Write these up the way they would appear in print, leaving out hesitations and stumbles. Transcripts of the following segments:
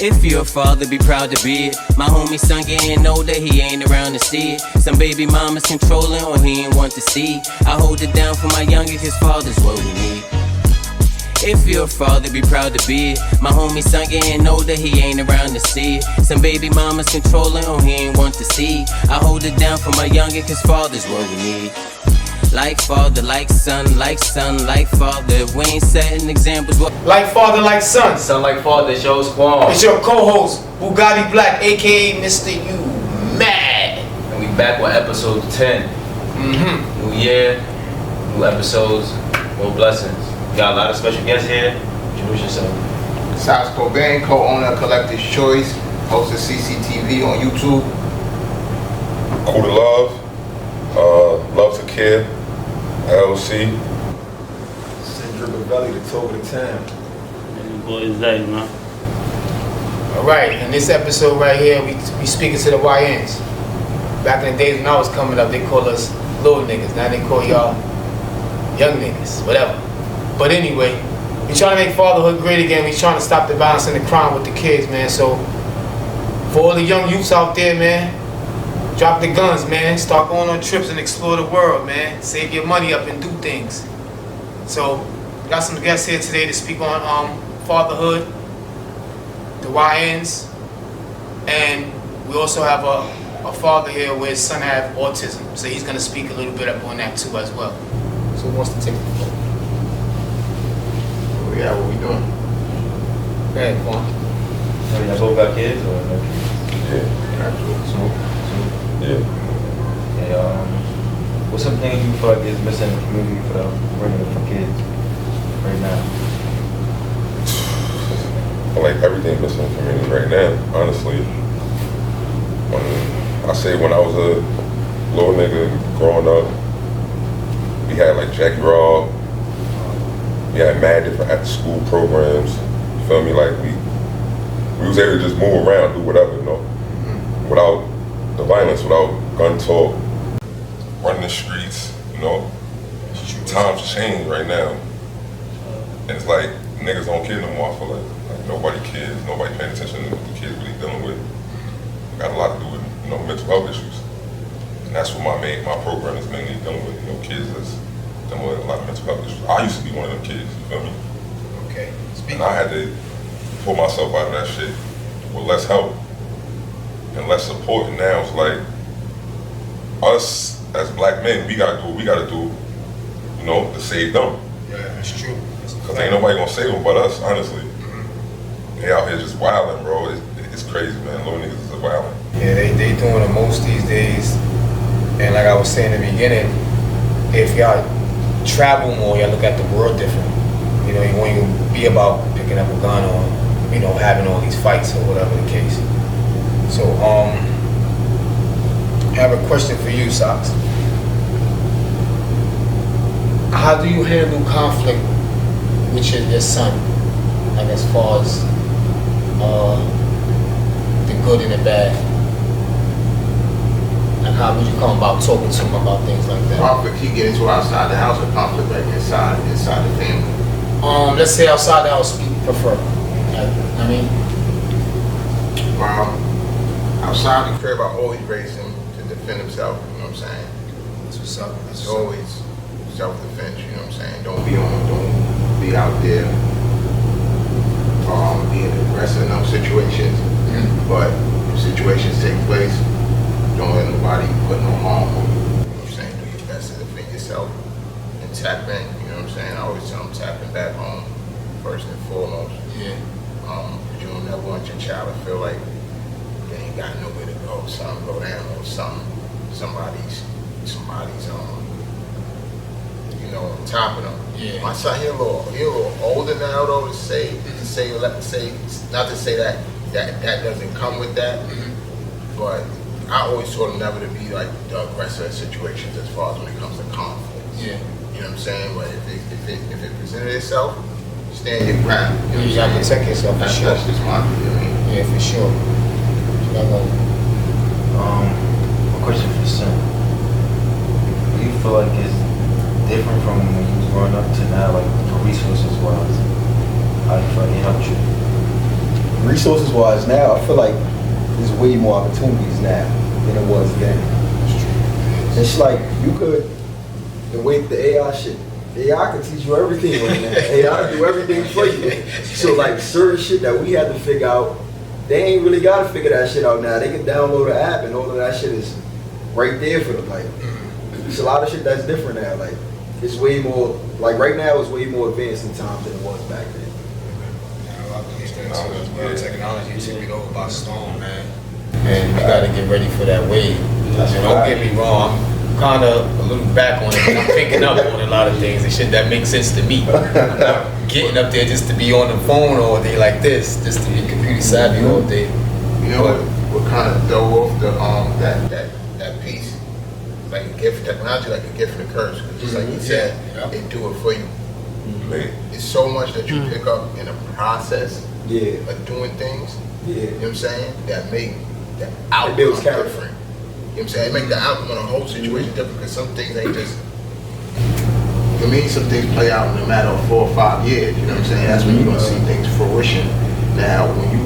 If you're a father, be proud to be it. My homie son getting older, he ain't around to see it. Some baby mamas controlling or he ain't want to see. I hold it down for my youngest, his father's what we need. If you're a father, be proud to be it. My homie son getting older, he ain't around to see it. Some baby mamas controlling or he ain't want to see. I hold it down for my youngest, his father's what we need. Like father, like son, like father. If we ain't setting examples, what? Like father, like son. Son like father, it's your squad. It's your co-host, Bugatti Black, aka Mr. You Mad. And we back with episode 10. New year, new episodes, more blessings. We got a lot of special guests here. Introduce yourself. Styles Cobain, co-owner of Collector's Choice, host of CCTV on YouTube. Cool to Love, Love to Care, LLC. Cedric Belly, the talk of the town. And the boy Zay, man. Alright, in this episode right here, we speaking to the YNs. Back in the days when I was coming up, they called us little niggas. Now they call y'all young niggas, whatever. But anyway, we trying to make fatherhood great again. We trying to stop the violence and the crime with the kids, man. So, for all the young youths out there, man, drop the guns, man. Start going on trips and explore the world, man. Save your money up and do things. So, got some guests here today to speak on fatherhood, the YNs, and we also have a father here where his son have autism. So he's gonna speak a little bit up on that too as well. So who wants to take the floor? Yeah, what we doing? Go ahead, Quan. So y'all both got kids or no kids? Yeah. Yeah, what's some things you feel like is missing in the community for the bringing up for kids right now? I like everything missing in the community right now, honestly. I say when I was a little nigga growing up, we had like Jackie Raw, we had mad different after school programs, you feel me? Like we was able to just move around, do whatever, you know? Without the violence, without gun talk, running the streets, you know? Times change right now. And it's like, niggas don't care no more, I feel like nobody cares, nobody paying attention to what the kids really dealing with. It got a lot to do with, you know, mental health issues. And that's what my program is mainly dealing with, you know, kids that's dealing with a lot of mental health issues. I used to be one of them kids, you feel me? Okay. And I had to pull myself out of that shit with less help and less support. And now it's like, us as black men, we gotta do what we gotta do, you know, to save them. Yeah, that's true. Cause ain't nobody gonna save them but us, honestly. They out here just wilding, bro. It's crazy, man. Little niggas is wilding. Yeah, they doing the most these days. And like I was saying in the beginning, if y'all travel more, y'all look at the world different. You know, you won't even be about picking up a gun or, you know, having all these fights or whatever the case. So, I have a question for you, Socks. How do you handle conflict with your son? Like as far as the good and the bad? And how would you come about talking to him about things like that? Conflict he get into outside the house or conflict like inside the family? Let's say outside the house you prefer. I mean, Well, outside the crib, I always raised him to defend himself, you know what I'm saying? that's what's up. It's always self-defense, you know what I'm saying? Don't be out there being aggressive in those situations. But if situations take place, don't let nobody put no harm on you. You know what I'm saying? Do your best to defend yourself and tap in, you know what I'm saying? I always tell them tapping back home first and foremost. Yeah. You don't never want your child to feel like they ain't got nowhere to go, something go down or somebody's you know, on top of them. Yeah. My son, he a little older now though to say not to say that doesn't come with that, but I always told him never to be like the aggressor in situations as far as when it comes to conflict. Yeah. You know what I'm saying? But if it presented itself, stand your ground. You know You gotta protect yourself for sure. That's just my feeling. Yeah, for sure. A question for your son. Do you feel like it's different from when you was growing up to now, like for resources wise? How do you feel like it helped you? resources wise now, I feel like there's way more opportunities now than it was then. It's like you could, the way the AI shit, AI can teach you everything right now. AI do everything for you. So like certain shit that we had to figure out, they ain't really gotta figure that shit out now. They can download an app and all of that shit is right there for them. Like, it's a lot of shit that's different now. Like, it's way more, like right now it's way more advanced in times than it was back then. Yeah, I believe that too as well. Technology took it over by storm, man. And we gotta get ready for that wave. And don't get me wrong, I'm kind of a little back on it, but I'm picking up on a lot of things and shit that makes sense to me. I'm not getting up there just to be on the phone all day like this, just to be computer savvy all day. You know what kind of throw off the that piece, like a gift, technology like a gift and a curse. 'Cause just like you said, it do it for you. It's so much that you pick up in a process of doing things. You know what I'm saying? That make the outcome builds character. different. You know what I'm saying? It make the outcome of the whole situation different because some things ain't just. I mean, some things play out in a matter of 4 or 5 years. You know what I'm saying? That's when you're gonna see things fruition. Now, when you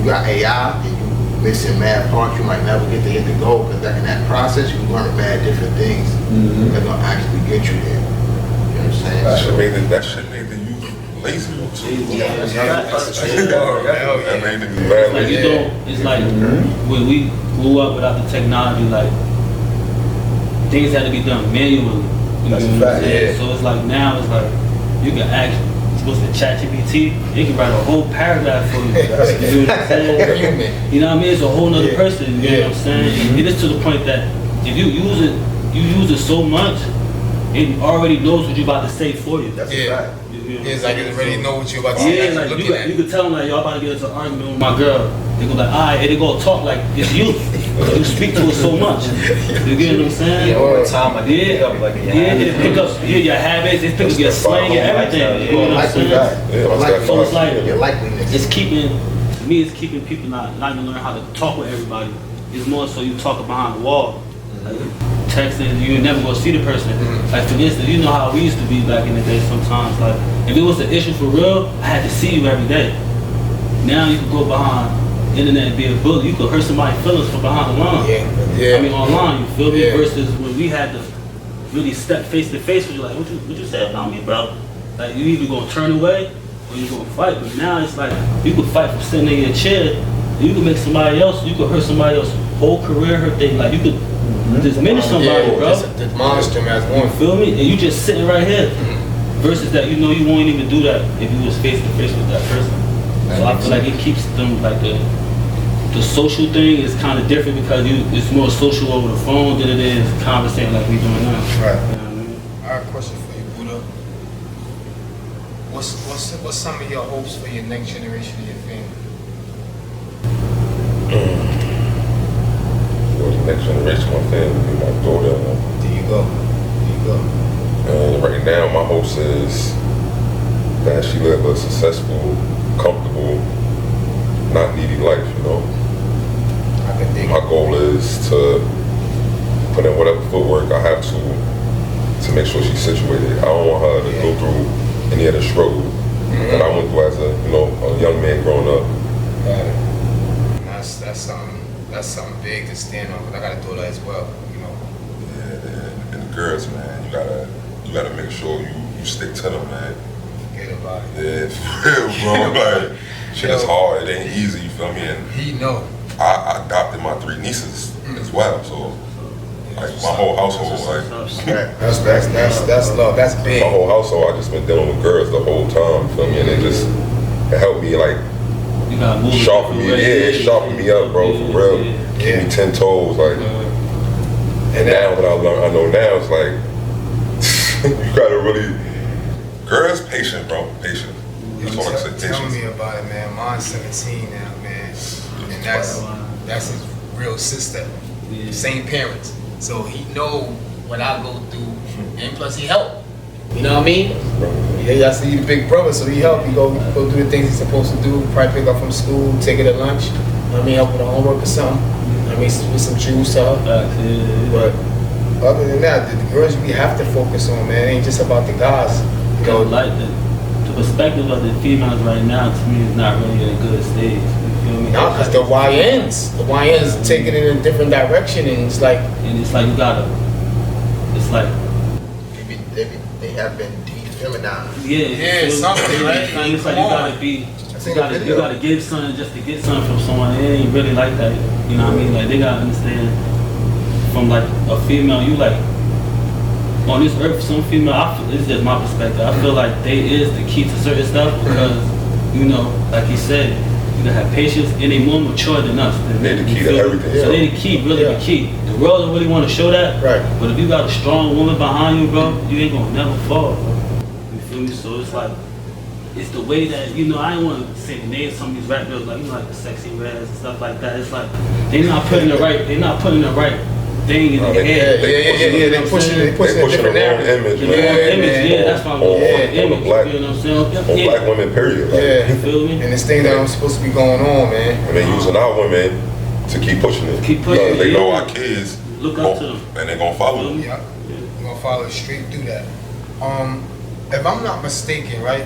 got AI and you missing mad parts, you might never get to hit the goal because in that process you learn mad different things that gonna actually get you there. You know what I'm saying? That shit made the youth lazy. That made them mad Like, lazy. you know, it's like when we grew up without the technology, like things had to be done manually. You That's know a what I'm fact, saying? yeah. So it's like now it's like you can ask, supposed to ChatGPT, it can write a whole paragraph for you. You know what I'm saying? Human. You know what I mean? It's a whole nother person. You know Yeah. what I'm saying? It is to the point that if you use it so much, it already knows what you're about to say for you. That's Yeah. a fact. It's like it already know what you're about to say. Yeah, like looking at you could tell them like y'all about to get into an argument with my girl. They go like, alright, and they go talk like it's you. You speak to it so much. You get what I'm saying? All the time, like, Yeah, pick up, like, your yeah, habits. they pick up your habits, they pick up your slang, your everything. You know what I'm saying? So it's like Your likeliness. it's keeping me. It's keeping people not even learn how to talk with everybody. It's more so you talk behind the wall. Like texting, you never gonna see the person. Like for instance, you know how we used to be back in the day. Sometimes, like if it was an issue for real, I had to see you every day. Now you can go behind the internet and be a bully. You could hurt somebody's feelings from behind the line. I mean online. You feel me? Yeah. Versus when we had to really step face to face with you, like what you say about me, bro? Like you either gonna turn away or you gonna fight. But now it's like you could fight from sitting in your chair. You could make somebody else. You could hurt somebody else's whole career, hurt thing. Like you could diminish somebody, bro. Just demolish them as You one. feel me? And you just sitting right here. Versus that, you know, you won't even do that if you was face to face with that person. So I feel like it keeps them like the social thing is kind of different because it's more social over the phone than it is conversating like we doing now. Right. You know what I mean? I have a question for you, Buddha. What's some of your hopes for your next generation of your family? For the next generation, my family, my daughter. There you go. There you go. And right now, my hopes is that she live a successful, comfortable, not needy life, you know? I can dig My it. goal is to put in whatever footwork I have to make sure she's situated. I don't want her to go through any of the struggle that I went through as a young man growing up. Got it. And that's something big to stand on. 'Cause I got a daughter as well. You know. Yeah, and the girls, man, you gotta make sure you stick to them, man. Forget about it. Yeah, for real, bro. Like, shit is hard. It ain't easy, you feel me? And He know. I adopted my 3 nieces as well, so like my whole household, like That's love. That's big. my whole household, I just been dealing with girls the whole time, you feel me? And it helped me like You gotta move sharpen me, sharpen me up, bro, for real. Keep me 10 toes, like. And now what I know now is like you gotta really, girls, patient, bro, patient. That's all I can say, Tell me patience. about it, man. Mine's 17 now, man. And that's his real sister. Yeah. Same parents. So he know what I go through, and plus he help. You know what I mean? Yeah, I see you the big brother, so he help. He go do the things he's supposed to do. Probably pick up from school, take her to lunch. You know what I mean? Help with her homework or something. I mean, with some juice to her. But other than that, the girls we have to focus on, man. It ain't just about the guys. You know, Like the perspective of the females right now to me is not really at a good stage. You feel me? No, because the YNs taking it in a different direction, and it's like, And it's like you gotta. It's like They have been de-feminized. yeah, Yeah, something, right? And it's like Come you gotta on. be. I seen You a gotta, video. you gotta give something just to get something from someone. It ain't really like that. You know what I mean? Like they gotta understand from like a female, you like on this earth, some female, I feel, this is just my perspective. I feel like they is the key to certain stuff because, you know, like he said, you gotta have patience and they more mature than us. They the key You to feel me? everything. So they the key, really Yeah. the key. The world don't really want to show that. Right. But if you got a strong woman behind you, bro, you ain't gonna never fall, bro. You feel me? So it's like, it's the way that, you know, I didn't want to say the names of some of these rap girls, like, you know, like the Sexy Reds and stuff like that. It's like, they not putting the right thing in Oh, their they- head. They're pushing a They pushing the different wrong narrative. image, The man. wrong image, yeah, that's why I'm going Yeah, for the on the image, black- you know what I'm saying? On black women, period. Like, Yeah. You feel me? And it's things that aren't supposed to be going on, man. And they using our women to keep pushing it. Keep pushing Because it, they know yeah. our kids Look up to them. and they gonna follow them. Yeah. You're gonna follow straight through that. If I'm not mistaken, right?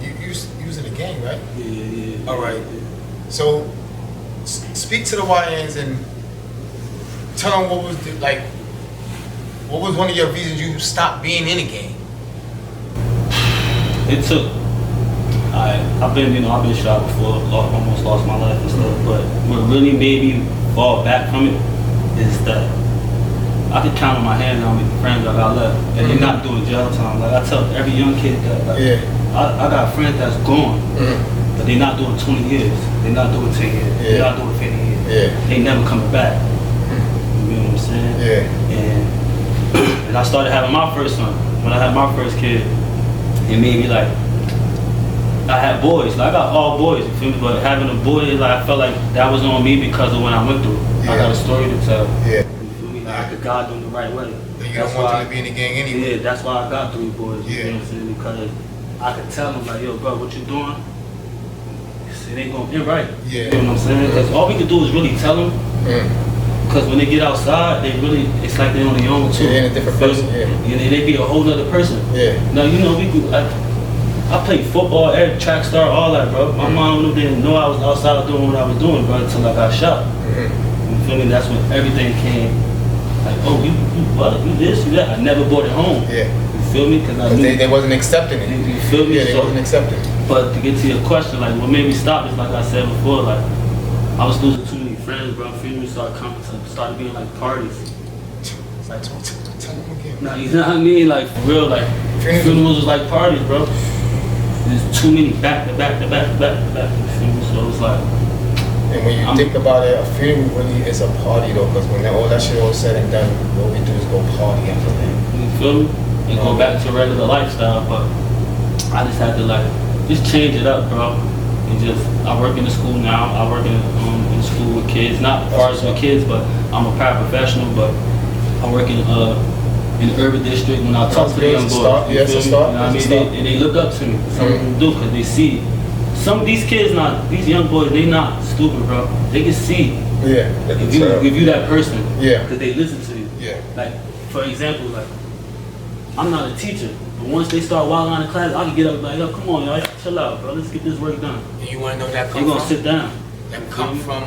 You was in the gang, right? Yeah. All right. So speak to the YNs and tell them what was what was one of your reasons you stopped being in the game? It took. I've been shot before, almost lost my life and stuff. But what really made me fall back from it is that I could count on my hand how many friends I got left, and they're not doing jail time. Like I tell every young kid that, like, Yeah. I got friends that's gone, but they're not doing 20 years, they're not doing 10 years, Yeah. they're not doing 50 years. Yeah. They never coming back. You know what I'm saying? Yeah. And I started having my first son. When I had my first kid, it made me like, I had boys. Like I got all boys, you feel me? But having a boy, like I felt like that was on me because of what I went through. I Yeah. got a story to tell. Yeah. You feel me? Like I could guide them the right way. You don't want them to be in the gang anyway. Yeah, that's why I got 3 boys. You Yeah. know what I'm saying? Because I could tell them like, yo, bro, what you doing? It ain't gonna be right. Yeah. You know what I'm saying? Because all we can do is really tell them. Because when they get outside, they really, it's like they're on their own too. Yeah, they're a different Feel person, me? yeah. Yeah, they be a whole nother person. Yeah. Now, you know, I played football, every track star, all that, bro. My mom didn't know I was outside doing what I was doing, bro, until I got shot. You feel me? That's when everything came. Like, oh, you what? You this, you that. I never brought it home. Yeah. You feel me? Because I Because knew. they wasn't accepting it. You feel me? Yeah, they So- wasn't accepting it. But to get to your question, like what made me stop is like I said before, like I was losing too many friends, bro. Funerals started being like parties. It's like, tell them again. Now you know what I mean? Like for real, like funerals was like parties, bro. There's too many back to back to back to back to back. You feel me? So it's like And when you think about it, a funeral really is a party though, because when all that shit all said and done, what we do is go party after that. you feel me? And go back to regular lifestyle, but I just had to like just change it up, bro. And just I work in the school now. I work in school with kids, not as far as with kids, but I'm a paraprofessional. But I work in the urban district. When I talk to the young boys, Start. you Yes, feel a me? start. You know what I Yes, a mean? start. And they look up to me. Some of them do because they see. Some of these kids these young boys, they not stupid, bro. They can see Yeah. They can if you tell. that person. Yeah. Because they listen to you. Yeah. Like, for example, like, I'm not a teacher, but once they start wilding out of class, I can get up and be like, yo, come on, y'all, chill out, bro. Let's get this work done. And you want to know that They come gonna from? sit down. That come from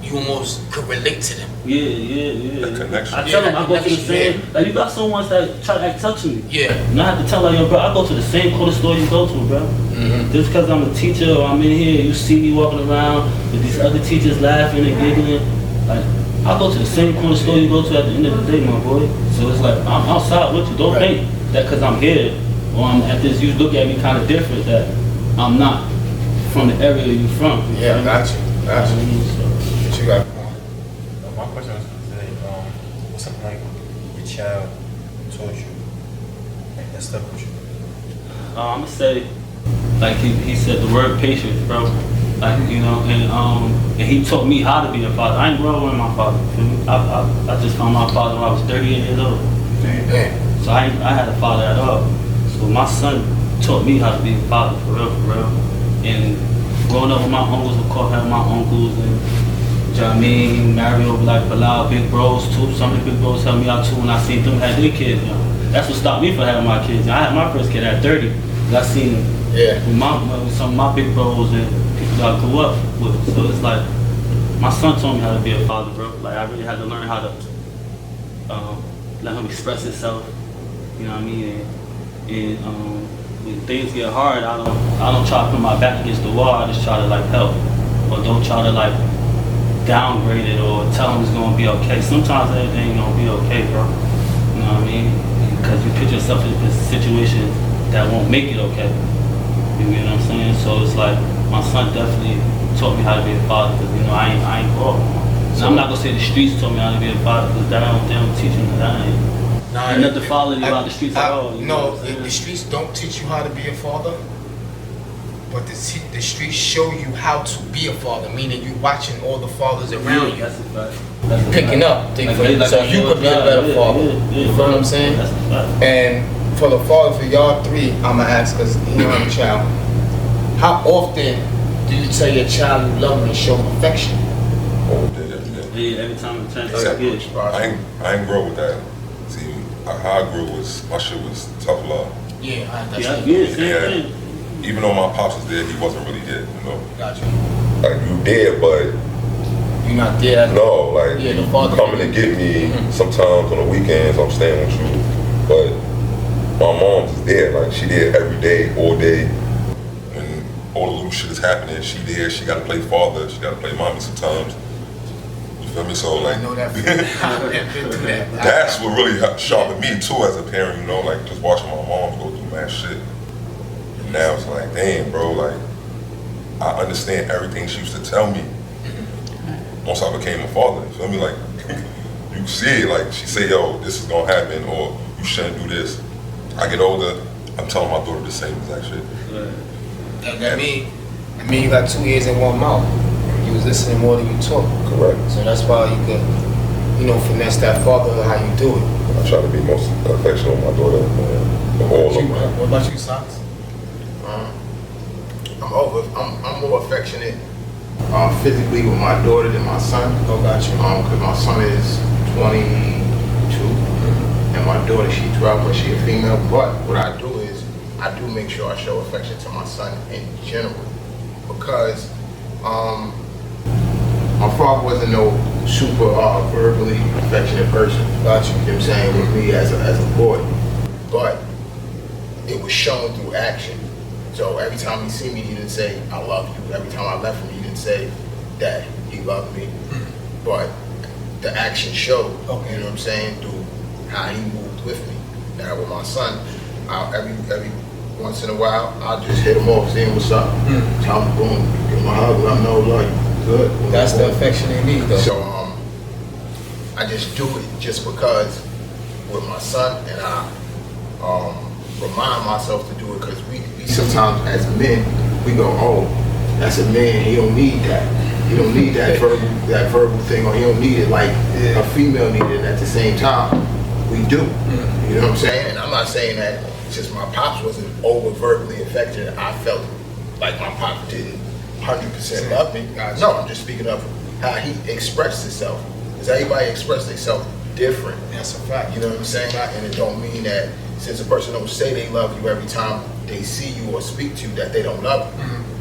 you almost could relate to them. Yeah. The connection. I tell them, I go to the Yeah. same, like, you got someone that try to act tough to me. Yeah. And I have to tell like, yo, bro, I go to the same corner store you go to, bro. Just because I'm a teacher or I'm in here, you see me walking around with these other teachers laughing and giggling, like, I go to the same corner store you go to at the end of the day, my boy. So it's like, I'm outside with you. Don't Right. think that because I'm here or I'm at this, you look at me kind of different, that I'm not from the area you from. You Yeah, feel me? got you. Got you. So, What you got? My question was today, what's something like your child told you that stuck with you? I'm gonna say, like he said the word patience, bro. Like, you know, and he taught me how to be a father. I ain't grow up with my father. Feel me? I just found my father when I was 38 years old. Yeah. So I had a father at all. So my son taught me how to be a father, for real. And growing up with my uncles, of course, having my uncles and Jameen, Mario, like Bilal, big bros too. Some of the big bros helped me out too when I seen them had their kids, you know. that's what stopped me from having my kids. I had my first kid at 30. 'Cause I seen with some of my big bros and people that I grew up with. So it's like my son told me how to be a father, bro. Like I really had to learn how to let him express himself. You know what I mean? And when things get hard, I don't try to put my back against the wall. I just try to like help, or don't try to like downgrade it or tell him it's gonna be okay. Sometimes everything ain't gonna be okay, bro. You know what I mean? Because you put yourself in this situation that won't make it okay. You know what I'm saying? So it's like my son definitely taught me how to be a father, because you know I ain't grow up. So I'm not gonna say the streets taught me how to be a father, because they don't teach me that. Ain't nothing to follow you about the streets at all. You know No, the streets don't teach you how to be a father, but the streets show you how to be a father. Meaning you watching all the fathers around you, That's a fact. That's a picking fact. up things, Like so you could be a better father. You feel what I'm saying? That's a fact. And for the father, for y'all three, I'ma ask, because you know I'm a child. How often do you tell your child you love them and show affection? All day, every day. Yeah, every time a chance I Except get. I ain't grow with that. See, how I grew was, my shit was tough love. Yeah, that's Yeah, it. yeah, same Yeah. thing. Even though my pops was there, he wasn't really there, you know? Gotcha. Like, you there, but You're not there. no, like, Yeah, the you father- coming to get me Mhm. sometimes on the weekends, I'm staying with you. But my mom's is there, like, she there every day, all day. When all the little shit is happening, she there, she gotta play father, she gotta play mommy sometimes. You feel me? So, like, I know that. I've been through that. that's what really sharpened me too as a parent, you know, like just watching my mom go through mad shit. And now it's like, damn, bro, like I understand everything she used to tell me once I became a father. You feel me? Like you see it, like she say, yo, this is gonna happen, or you shouldn't do this. I get older, I'm telling my daughter the same exact shit. That mean you got 2 ears and 1 mouth. You was listening more than you talk. Correct. So that's why you could, you know, finesse that fatherhood how you do it. I try to be most affectionate with my daughter, of all of them. What about you, Socks? I'm more affectionate physically with my daughter than my son. Oh, got you. Because my son is 22 and my daughter, she's 12, but she's a female. But what I do is I do make sure I show affection to my son in general, because my father wasn't no super verbally affectionate person. Got you. You know what I'm saying, with me as a boy, but it was shown through action. So every time he see me, he didn't say, I love you. Every time I left him, he didn't say that he loved me. But the action showed, you know what I'm saying, through how he moved with me. Now with my son, every once in a while, I'll just hit him off, see him what's up. Tell him, boom, give him a hug, let him know, love you, good. That's the affection they need, though. So I just do it just because with my son, and I remind myself to do it, because we sometimes as men, we go, oh, that's a man, he don't need that. He don't need that verbal thing, or he don't need it like a female needed it. At the same time, we do. You know what I'm saying? And I'm not saying that since my pops wasn't over verbally affectionate, I felt like my pops didn't 100% love me. No, I'm just speaking of how he expressed himself. Because everybody expressed themselves different. That's a fact. You know what I'm saying? And it don't mean that since a person don't say they love you every time they see you or speak to you, that they don't love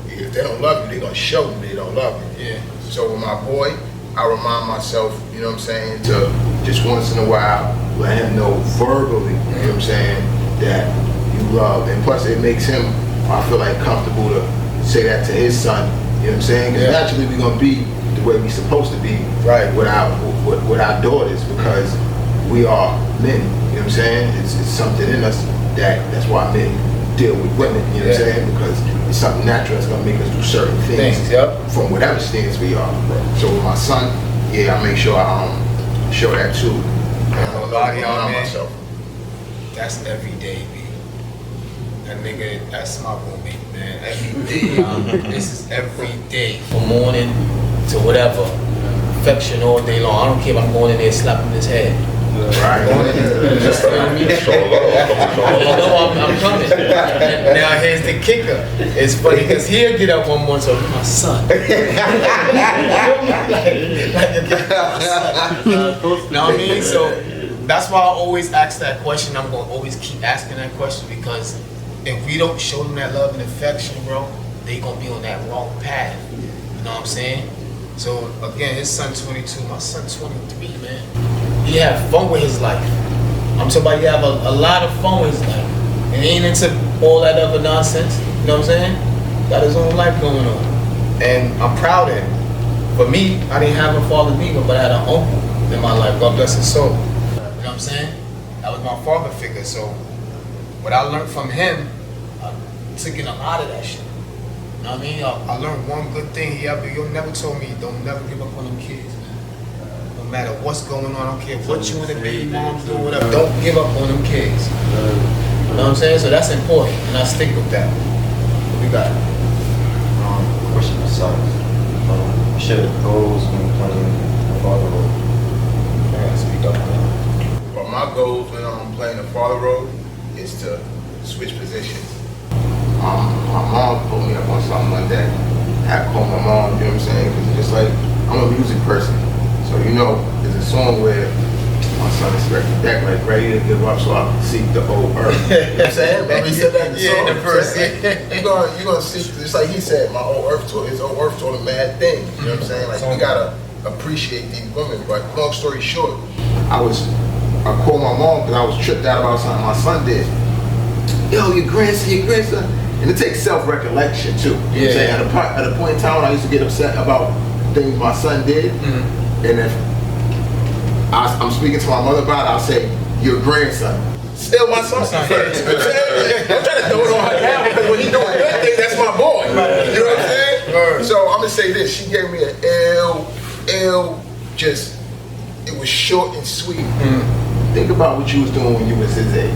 you. If they don't love you, they're going to show you they don't love you. Yeah. So with my boy, I remind myself, you know what I'm saying, to just once in a while let him know verbally, you know what I'm saying, that you love. And plus it makes him, I feel like, comfortable to say that to his son, you know what I'm saying? Because naturally we're going to be the way we're supposed to be with our daughters, because we are men, you know what I'm saying? It's something in us that's why men deal with women, you know what I'm saying? Because it's something natural that's gonna make us do certain things from whatever stance we are. So with my son, I make sure I show that too. And myself. That's every day, B. That nigga, that's my roommate, man. Every day, this is every day. From morning to whatever. Affection all day long. I don't care if I'm going in there slapping his head. Right. I'm coming. Now here's the kicker. It's funny because he'll get up one morning, so my son. Know what I mean? So that's why I always ask that question. I'm gonna always keep asking that question because if we don't show them that love and affection, bro, they gonna be on that wrong path. You know what I'm saying? So again, his son 22, my son 23, man. He have fun with his life. I'm talking about he have a lot of fun with his life. And he ain't into all that other nonsense. You know what I'm saying? Got his own life going on. And I'm proud of him. For me, I didn't have a father either, but I had an uncle in my life. God bless his soul. You know what I'm saying? That was my father figure. So what I learned from him, I took in a lot of that shit. You know what I mean? I learned one good thing. He never told me, don't never give up on them kids, man. No matter what's going on, I don't care what you and the baby moms do, whatever. Don't give up on them kids. You know what I'm saying? So that's important, and I stick with that. What we got? Question for sons. Share goals when playing the father role. I gotta speak up now. But my goals when I'm playing the father role is to switch positions. My mom put me up on something like that. I had to call my mom, you know what I'm saying? Because it's just like, I'm a music person. So, you know, there's a song where my son is deck like ready to give up so I can seek the whole earth. You know what I'm saying? Remember he said that in the song? Yeah, the verse. You're gonna seek, just like he said, my whole earth told, his whole earth told him mad things. You know what I'm saying? Like, we gotta appreciate these women. But long story short, I called my mom because I was tripped out about something my son did. Yo, your grandson. And it takes self-recollection too. You know what I'm saying? At a point in time when I used to get upset about things my son did, and if I'm speaking to my mother about it, I'll say, your grandson. Still my son. I'm trying to throw it on her now because when he doing good things, that's my boy. You know what I'm saying? So I'm gonna say this, she gave me an just, it was short and sweet. Think about what you was doing when you was his age.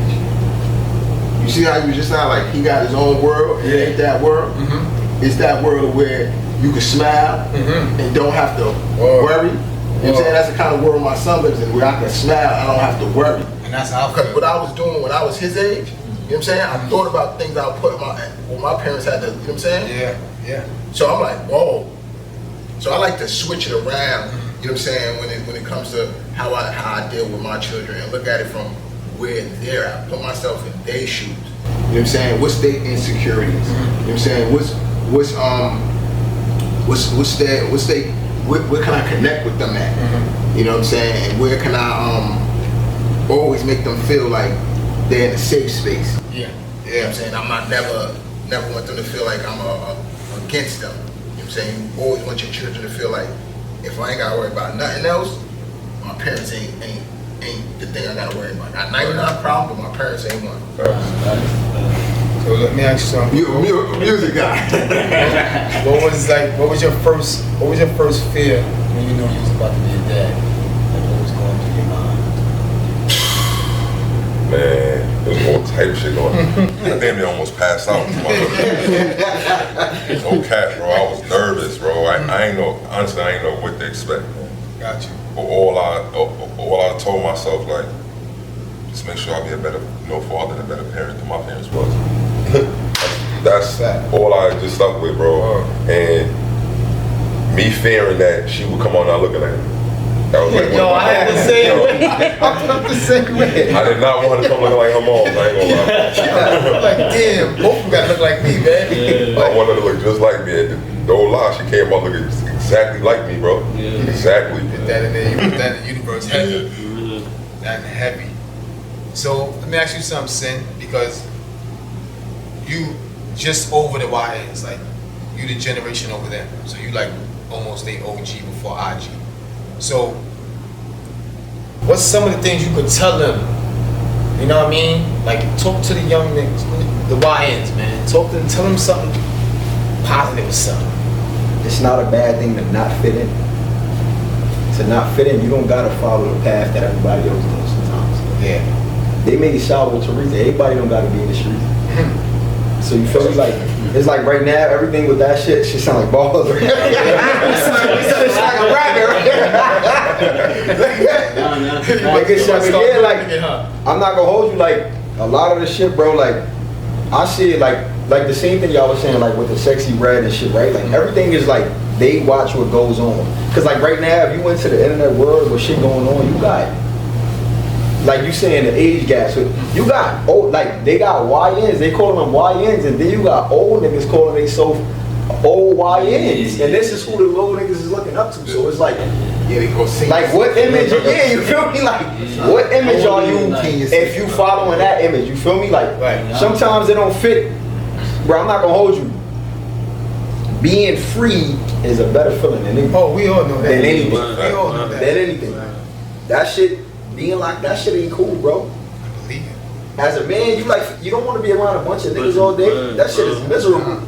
You see how you just now, like, he got his own world, it ain't that world. It's that world where you can smile and don't have to worry. You know what I'm saying? That's the kind of world my son lives in, where I can smile, I don't have to worry. And that's how Because what I was doing when I was his age, you know what I'm saying? I thought about things I put what my parents had to, you know what I'm saying? Yeah. So I'm like, whoa. So I like to switch it around, you know what I'm saying, when it comes to how I deal with my children and look at it from where they're at, put myself in their shoes. You know what I'm saying? What's their insecurities? You know what I'm saying? Where can I connect with them at? You know what I'm saying? And where can I always make them feel like they're in a safe space? Yeah. You know what I'm saying? I'm not never want them to feel like I'm against them. You know what I'm saying? You always want your children to feel like if I ain't gotta worry about nothing else, my parents ain't the thing I gotta worry about. Not 99 problem, but my parents ain't one. So let me ask you something. Music guy. What was your first fear when you knew you was about to be a dad? Like what was going through your mind? Man, there's all type of shit going on. I damn near almost passed out. No cap, bro. I was nervous, bro. I ain't know, honestly, I ain't know what to expect, man. Got you. But all I told myself, like, just make sure I be a better, father and a better parent than my parents was. That's all I just stuck with, bro. And me fearing that she would come on out looking at me. That was like, yo, I had the same way. I felt the same way. I did not want her to come looking like her mom. I ain't gonna lie. Like, damn, both of them gotta look like me, man. I wanted her to look just like me. Don't lie, she came out looking exactly like me, bro. Exactly. Put that in there. You put that in the universe heavy. That heavy. So let me ask you something, Sin, because you just over the YNs, like you the generation over them. So you like almost the OG before IG. So what's some of the things you could tell them? You know what I mean? Like talk to the young niggas, the YNs, man. Talk to them, tell them something positive or something. It's not a bad thing to not fit in. To not fit in, you don't gotta follow the path that everybody else does sometimes. Yeah. They made shout with Teresa. Everybody don't gotta be in the street. So you feel me? Like it's like right now, everything with that shit sound like balls. It's like a racket, right? I'm not gonna hold you. Like a lot of the shit, bro. Like I see it like the same thing y'all was saying, like with the sexy red and shit, right? Like everything is like they watch what goes on. Cause like right now, if you went to the internet world with shit going on, you got like you saying the age gap. So you got old, like they got YNs, they call them YNs, and then you got old niggas calling themselves old YNs, and this is who the little niggas is looking up to. So it's like, Yeah, they go sing. like what image? Yeah, you feel me? Like what image are you if you following that image? You feel me? Like sometimes it don't fit, bro. I'm not gonna hold you. Being free is a better feeling than anything. Oh, we all know that. Than anything. We all know that. Than anything. That shit, being like that shit ain't cool, bro. I believe it. As a man, you don't want to be around a bunch of niggas all day. That shit is miserable.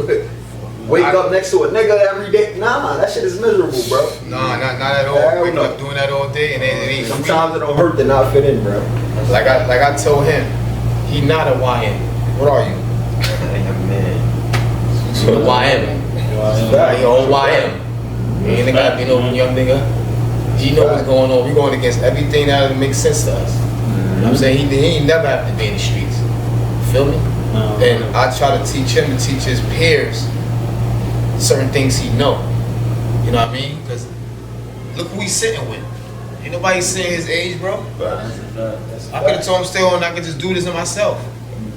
Wake up next to a nigga every day. Nah, that shit is miserable, bro. Nah, not at all. Hell Wake no. up doing that all day and it ain't free. Sometimes it don't hurt to not fit in, bro. Like I told him, he not a YN. What are you? Man. A YM. Like your old YM. You ain't gotta be no young nigga. He know what's going on. We going against everything that makes sense to us. You know what I'm saying? He ain't never have to be in the streets. You feel me? And I try to teach him to teach his peers certain things he know. You know what I mean? Because look who he's sitting with. Ain't nobody saying his age, bro. I could have told him stay on, I could just do this to myself.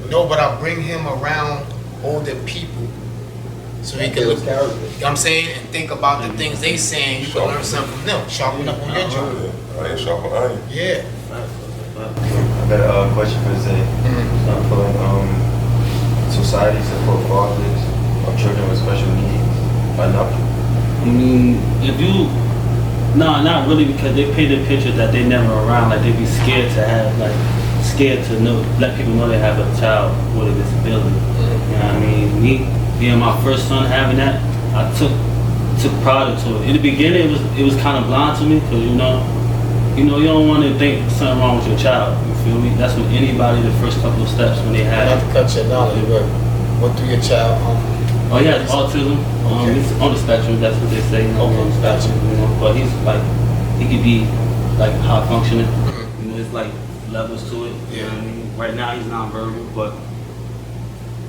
No, but I bring him around older people so he can look, you know what I'm saying, and think about the things they saying. You can learn something from them. Sharpen up on your job. I ain't sharp on iron. Yeah. I got a question for today. I feel like society support fathers of children with special needs enough. I mean, if you, no, not really, because they paint a picture that they never around, like they be scared to have, like scared to know, let people know they have a child with a disability. You know what I mean? Me being my first son having that, I took pride into it. In the beginning, it was kind of blind to me, because you don't want to think something wrong with your child. You feel me? That's what anybody, the first couple of steps when they have. Not to cut your knowledge, but what through your child? Oh, he has autism. He's on the spectrum. That's what they say. On the spectrum. But he's like, he could be like high functioning. It's like levels to it. You know what I mean? Right now he's nonverbal, but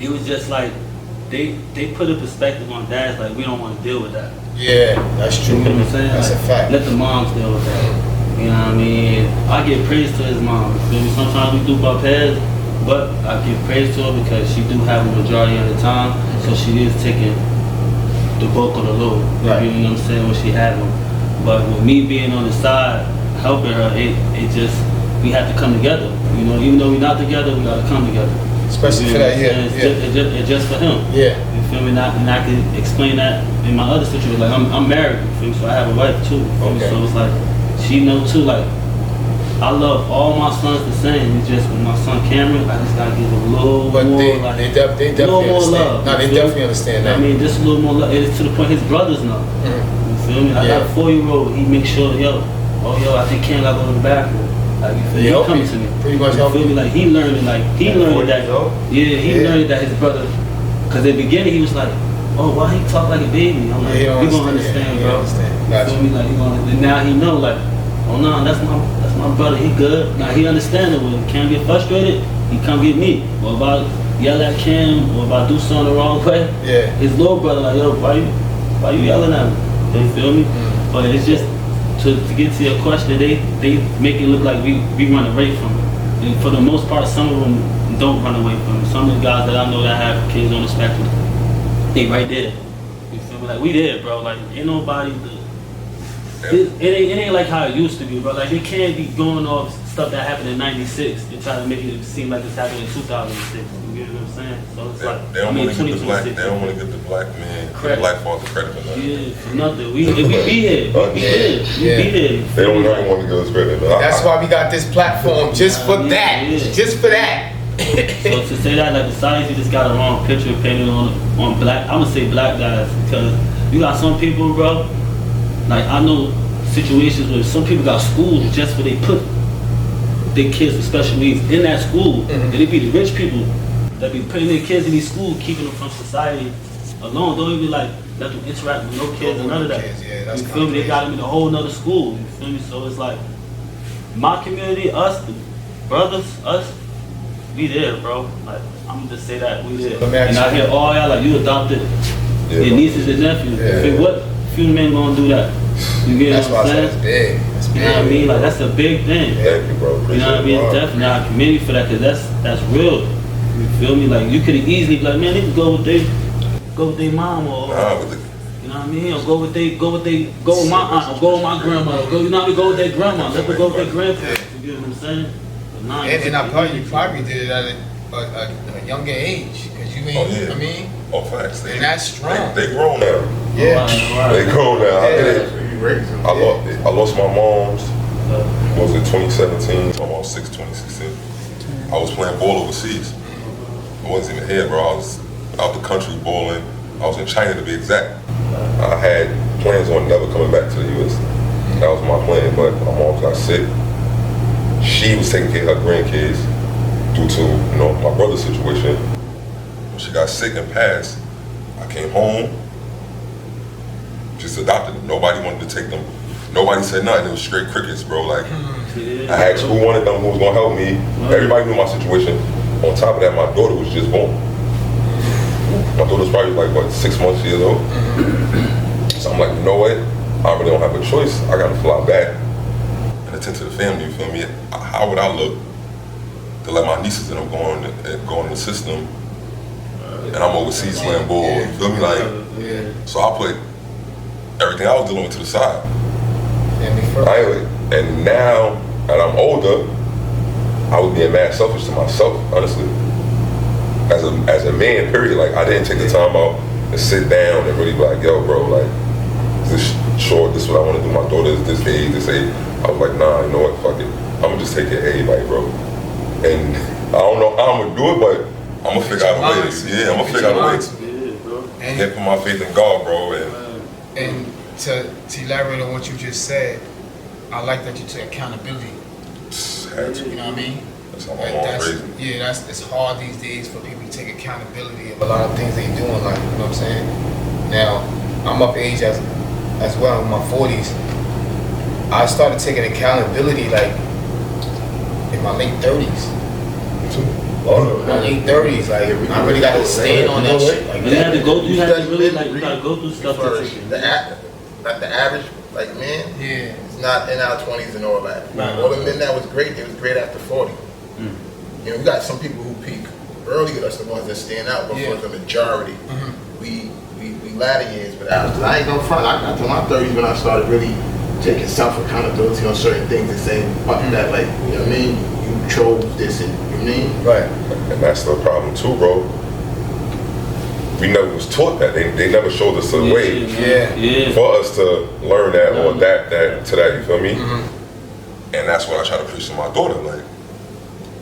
it was just like they put a perspective on dads like we don't want to deal with that. Yeah, that's true. You know what I'm saying? That's like, a fact. Let the moms deal with that. You know what I mean? I give praise to his mom. You feel me? Sometimes we do bump heads, but I give praise to her because she do have a majority of the time, so she is taking the bulk of the load. Right. You know what I'm saying? When she had them. But with me being on the side, helping her, it just, we have to come together. You know, even though we're not together, we gotta come together. Especially You for know that, what I'm saying? yeah. It's just for him. Yeah. You feel me? And I can explain that in my other situation. Like I'm married, you feel me? So I have a wife too. You feel me? Okay. So it's like she know too. Like I love all my sons the same. It's just with my son Cameron, I just gotta give a little But more. they like, definitely little more understand. love. No, they you feel definitely me? understand that. I mean, just a little more love. It's to the point his brothers know. You feel me? I got a 4-year-old. He makes sure, I think Cam gotta go to the bathroom. Like you feel me? He coming to me. Pretty much You help feel me? Like he learned that. Yeah, he learned that his brother. Cause in the beginning he was like, oh, why he talk like a baby? I'm like, Yeah, he gonna understand, yeah, bro. understand. You Gotcha. feel me? Like he gonna. And now he know, like, oh no, that's my brother. He good. Now he understand it. When Cam get frustrated, he come get me. Or if I yell at Cam, or if I do something the wrong way, Yeah. his little brother like, yo, why you yelling at me? You feel me? But it's just to get to your question, they make it look like we run away from it. And for the most part, some of them don't run away from it. Some of the guys that I know that have kids on the spectrum, they right there. You feel me? Like we there, bro. Like ain't nobody. It ain't like how it used to be, bro. Like they can't be going off stuff that happened in '96 and try to make it seem like it's happened in 2006. You get what I'm saying? So it's like They don't want to get the black. 2026. They don't want to get the black man, the Correct. black father credit for nothing. Yeah, for nothing. We be here. We be there. We Yeah. be there. They don't ever want to go credit. That's why we got this platform, just for that. Yeah. Just for that. So to say that, like, society just got a wrong picture painted on black, I'm gonna say black guys, because you got some people, bro, like, I know situations where some people got schools just where they put their kids with special needs in that school, and it be the rich people that be putting their kids in these schools, keeping them from society alone. Don't even, like, let them interact with no kids and none of that. Yeah, that's You feel me? They got them in a whole nother school, you feel me? So it's like, my community, us, the brothers, us, we there, bro. Like, I'm gonna just say that we there. Let me ask And I you- hear all y'all like you adopted your nieces and nephews. Yeah. What few men gonna do that? You get That's what why I I'm said saying? it's big. It's You know what I mean? Like that's a big thing. Thank you, bro. You know what I mean? Appreciate it. Definitely, I commend you for that, cause that's real. You feel me? Like you could have easily be like, man, they could go with their mom or Nah, but you know what I mean? Or go with my aunt or go with my grandma. Or go, you know what I mean? Go with their grandma. Let them go with their grandparents. You know what I'm saying? But nah, And I probably you probably did it at a younger age, cause you ain't. Oh, yeah. I mean, oh, facts. and that's strong. They grown now. Yeah. They grown now. I did it. You raised them. I lost my mom's. Was it 2017? My mom 2016. I was playing ball overseas. I wasn't even here, bro. I was out the country balling. I was in China to be exact. I had plans on never coming back to the U.S. That was my plan, but my mom got sick. She was taking care of her grandkids due to, you know, my brother's situation. When she got sick and passed, I came home, just adopted them. Nobody wanted to take them. Nobody said nothing. It was straight crickets, bro. Like, I asked who wanted them, who was gonna help me. Everybody knew my situation. On top of that, my daughter was just born. My daughter's probably like, what, 6 months, years old? So I'm like, you know what? I really don't have a choice. I gotta fly back and attend to the family, you feel me? How would I look to let my nieces and them go in the system and I'm overseas playing ball, you feel me? Like, so I put everything I was dealing with to the side. And now that I'm older, I was being mad selfish to myself, honestly. As a man, period, like I didn't take the time out to sit down and really be like, yo, bro, like, this short, this is what I want to do. My daughter is this age. I was like, nah, you know what, fuck it. I'm gonna just take care of everybody, bro. And I don't know how I'm gonna do it, but I'm gonna figure out a way. Yeah, I'm gonna figure out a way. And put my faith in God, bro. And to elaborate on what you just said, I like that you took accountability. You know what I mean? That's how my mom raised me. Yeah, it's hard these days for people to take accountability of a lot of things they do in life, you know what I'm saying? Now, I'm up age as well, in my 40s. I started taking accountability like in my late 30s. My late 30s, like I really got to stand on that shit like that. You had to go through stuff to take it. The average like man, Yeah. it's not in our 20s and all that. All the men that was great, it was great after 40. You know, we got some people who peak early, that's the ones that stand out, but for the majority, we latter years. But I ain't gonna front. I got to my 30s when I started really taking self-accountability on certain things and saying, fuck that, like, you know what I mean? You chose this, and you know what I mean? Right. And that's the problem too, bro. We never was taught that. They never showed us a way for us to learn that or adapt that to that, you feel me? And that's what I try to preach to my daughter, like,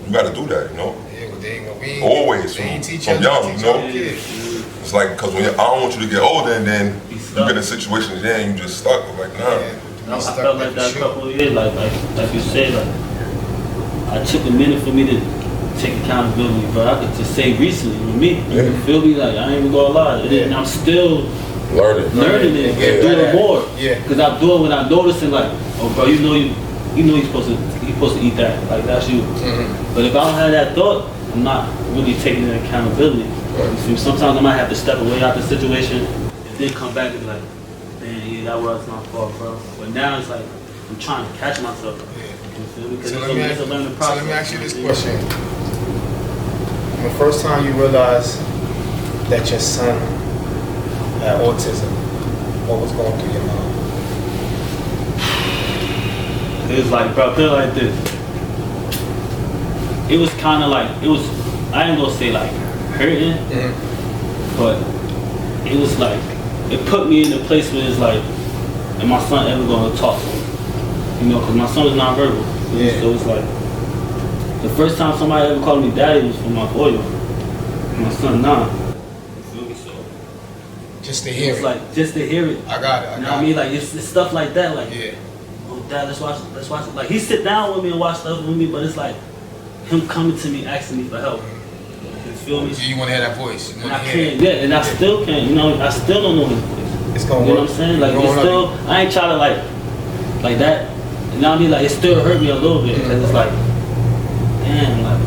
you gotta do that, you know? Yeah, well, they ain't gonna be. Always, from young, you know? It's like, because I don't want you to get older and then you get in a situation and then you just stuck. I'm like, nah. I felt like that a couple of years, like you said, like, I took a minute for me to take accountability, but I could just say recently with me, you feel me? Like, I ain't even gonna lie, and I'm still learning it and doing more. Because I'm doing what I'm noticing, like, oh bro, you know you're supposed to eat that, like that's you. But if I don't have that thought, I'm not really taking the accountability. So sometimes I might have to step away out the situation and then come back and be like, man, yeah, that was my fault, bro. But now it's like I'm trying to catch myself. You feel me? Because it's a learning process. So let me ask you this question. The first time you realized that your son had autism, what was going through your mind? It was like, bro, feel like this. It was kind of like, I ain't gonna say like hurting, but it was like, it put me in a place where it's like, am my son ever gonna talk? You know, because my son is nonverbal. So it's like, the first time somebody ever called me daddy was from my 4-year-old. My son, nah. You feel me? So, just to hear it. Like, just to hear it. I got it. You know what I mean? Like, it's stuff like that. Like, yeah. Oh, Dad, let's watch it. Like, he sit down with me and watch stuff with me, but it's like him coming to me, asking me for help. You feel me? You want to hear that voice. And I can't, and I still can't, you know, I still don't know his voice. It's gonna work. You know what I'm saying? Like, it's still, I ain't trying to like that. You know what I mean? Like, it still hurt me a little bit, because it's like, damn, like,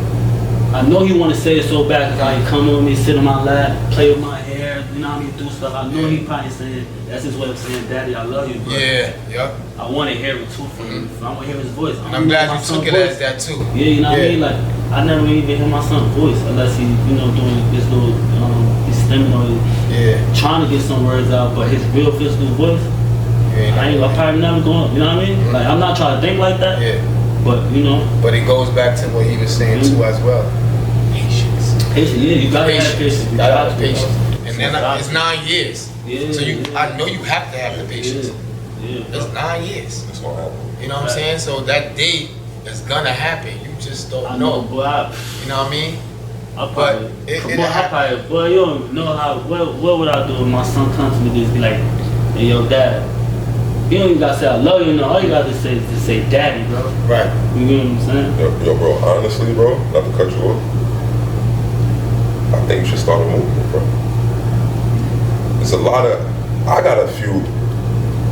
I know he want to say it so bad, because he come with me, sit on my lap, play with my hair, you know what I mean, do stuff. I know he probably saying, that's his way of saying, Daddy, I love you. But Yeah. I want to hear it too from him. I want to hear his voice. And I'm glad you took it as that too. Yeah, you know what I mean? Like, I never even hear my son's voice unless he, you know, doing this little, he's stemming or trying to get some words out, but his real physical voice, I probably never going, you know what I mean? Like, I'm not trying to think like that, but, you know. But it goes back to what he was saying too as well. Patience. Patience, yeah, you gotta have patience. You gotta have patience. And then it's 9 years. Yeah, So I know you have to have the patience. It's 9 years. That's what happened. You know what I'm saying? So that day is gonna happen. You just don't I know. know, but You know what I mean? I probably, It boy, you don't know how, what would I do if my son comes to me and just be like, hey, yo, Dad. You don't even gotta say I love you, no. All you gotta say is to say daddy, bro. Right. You know what I'm saying? Yo, bro, honestly, bro, not to cut you off, I think you should start a movement, bro. There's a lot of, I got a few,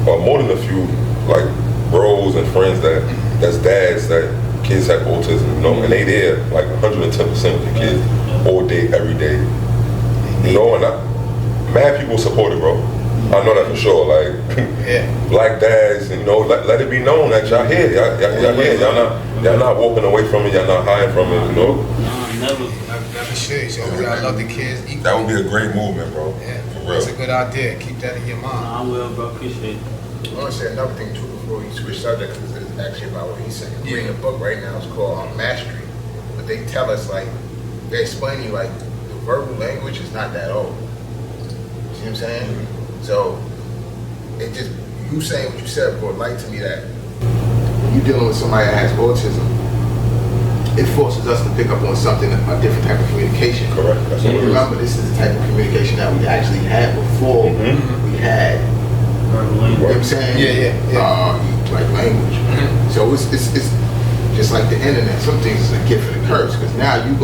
or more than a few, like, bros and friends that's dads that kids have autism, you know, and they there like 110% with the kids all day, every day. You know, and mad people support it, bro. I know that for sure. Like, black dads, you know, let it be known that y'all here. Y'all here. Y'all not walking away from it. Y'all not hiding from it. You know. Nah, never. Never should. So I love the kids equally. That would be a great movement, bro. Yeah, For real. that's a good idea. Keep that in your mind. Nah, I will, bro. Appreciate it. I want to say another thing too before you switch subjects, because it's actually about what he's saying. I'm reading a book right now, it's called Mastery. But they tell us, like, they explain to you, like, the verbal language is not that old. You see what I'm saying? So, it just, you saying what you said brought light to me that when you're dealing with somebody that has autism, it forces us to pick up on something, a different type of communication. Correct. That's what it is. Remember, this is the type of communication that we actually had before we had. You know what I'm saying? Like language. So it's just like the internet. Some things is a gift and a curse, because now you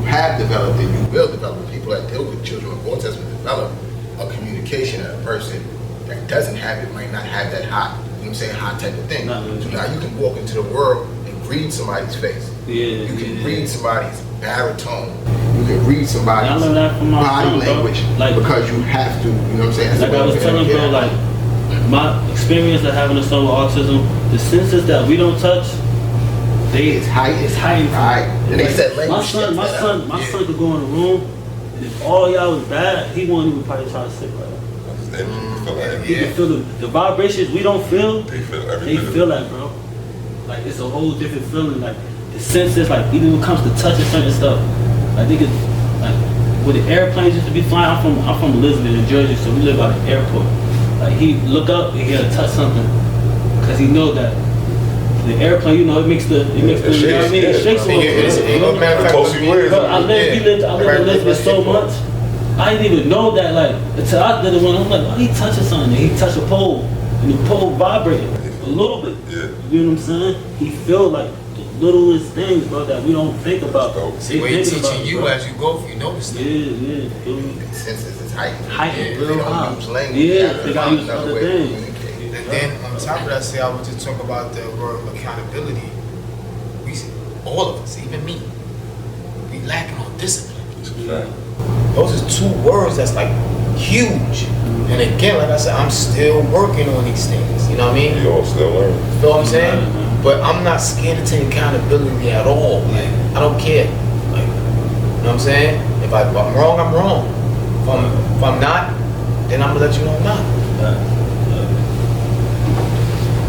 have developed and you will develop, people that deal with children with autism develop a communication that a person that doesn't have it might not have that hot, you know what I'm saying, hot type of thing. So now you can walk into the world and read somebody's face. You can read somebody's baritone. You can read somebody's body language, like, because you have to, you know what I'm saying? Like I was telling bro, like, my experience of having a son with autism, the senses that we don't touch, it's heightened. Right. And they said language. My son could go in a room, and if all y'all was bad, he won't even probably try to sit right up. He can feel the vibrations we don't feel. They feel everything. They feel that, bro. Like, it's a whole different feeling. Like, the senses, like, even when it comes to touching certain stuff, I think it's like where the airplanes used to be flying. I'm from Elizabeth, New Jersey, so we live by the airport. Like, he look up and he'll touch something, cause he know that the airplane, you know, it makes the you know what I mean? It shakes a little bit. I lived in Elizabeth so much, I didn't even know that. Like, until I did it when I'm like, why he touching something? And he touched a pole, and the pole vibrated a little bit. You know what I'm saying? He feel like littlest things, bro, that we don't think about. See, we're teaching you as you go, if you notice that. The senses is heightened. Real They high. don't use language. They gotta use other things. And then on top of that, say I want to talk about the word accountability. All of us, even me, we lacking on discipline. Those are two words that's like huge. And again, like I said, I'm still working on these things. You know what I mean? You all still learning. You know what I'm saying? But I'm not scared to take accountability at all. Like, I don't care. Like, you know what I'm saying? If I'm wrong, I'm wrong. If I'm not, then I'm gonna let you know I'm not.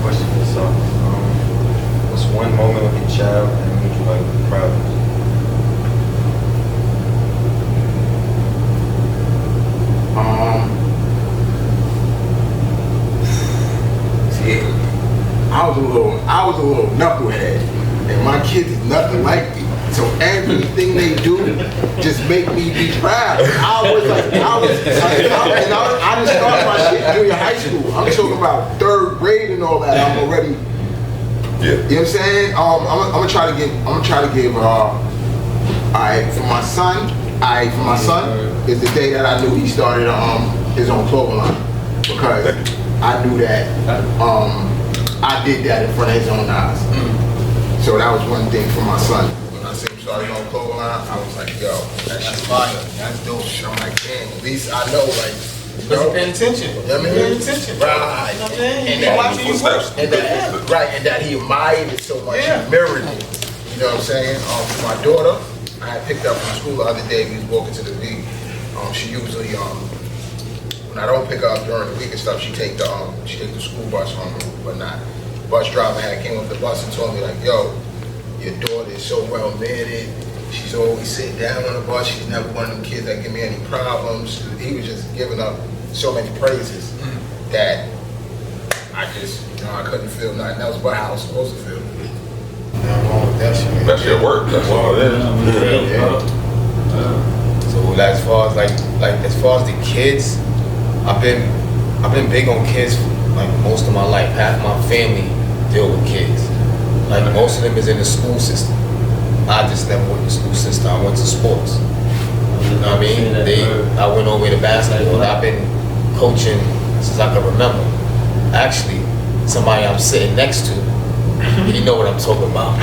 Question for yourself. What's one moment with your child and would you like to be proud of? See, I was a little knucklehead, and my kids is nothing like me. So everything they do just make me be proud. I didn't start my shit junior high school. I'm talking about third grade and all that. I'm already, you know what I'm saying? I'm gonna try to give. All right, for my son is the day that I knew he started his own clothing line, because I knew that I did that in front of his own eyes. So that was one thing for my son. When I see him start his own clothing line, line, I was like, yo, that's That's shit fire. fire. That's dope. I'm like, damn, at least I know, like, you Because know? you're paying attention. You know what I mean? Paying attention. Right. You know what I'm saying? And He that- watching you work. And that he admired it so much, Yeah. he mirrored it. You know what I'm saying? For my daughter, I had picked up from school the other day, we was walking to the league. She usually, when I don't pick her up during the week and stuff, she take the school bus home and whatnot. Bus driver had came up the bus and told me like, yo, your daughter is so well mannered. She's always sitting down on the bus. She's never one of them kids that give me any problems. He was just giving up so many praises that I just, I couldn't feel nothing else but how I was supposed to feel. Nothing wrong with that shit. That's your work. That's all it is. So as far as the kids, I've been big on kids like most of my life. Half my family deal with kids. Like most of them is in the school system. I just never went to the school system. I went to sports. You know what I mean? I went over to basketball. I've been coaching since I can remember. Actually, somebody I'm sitting next to, you know what I'm talking about.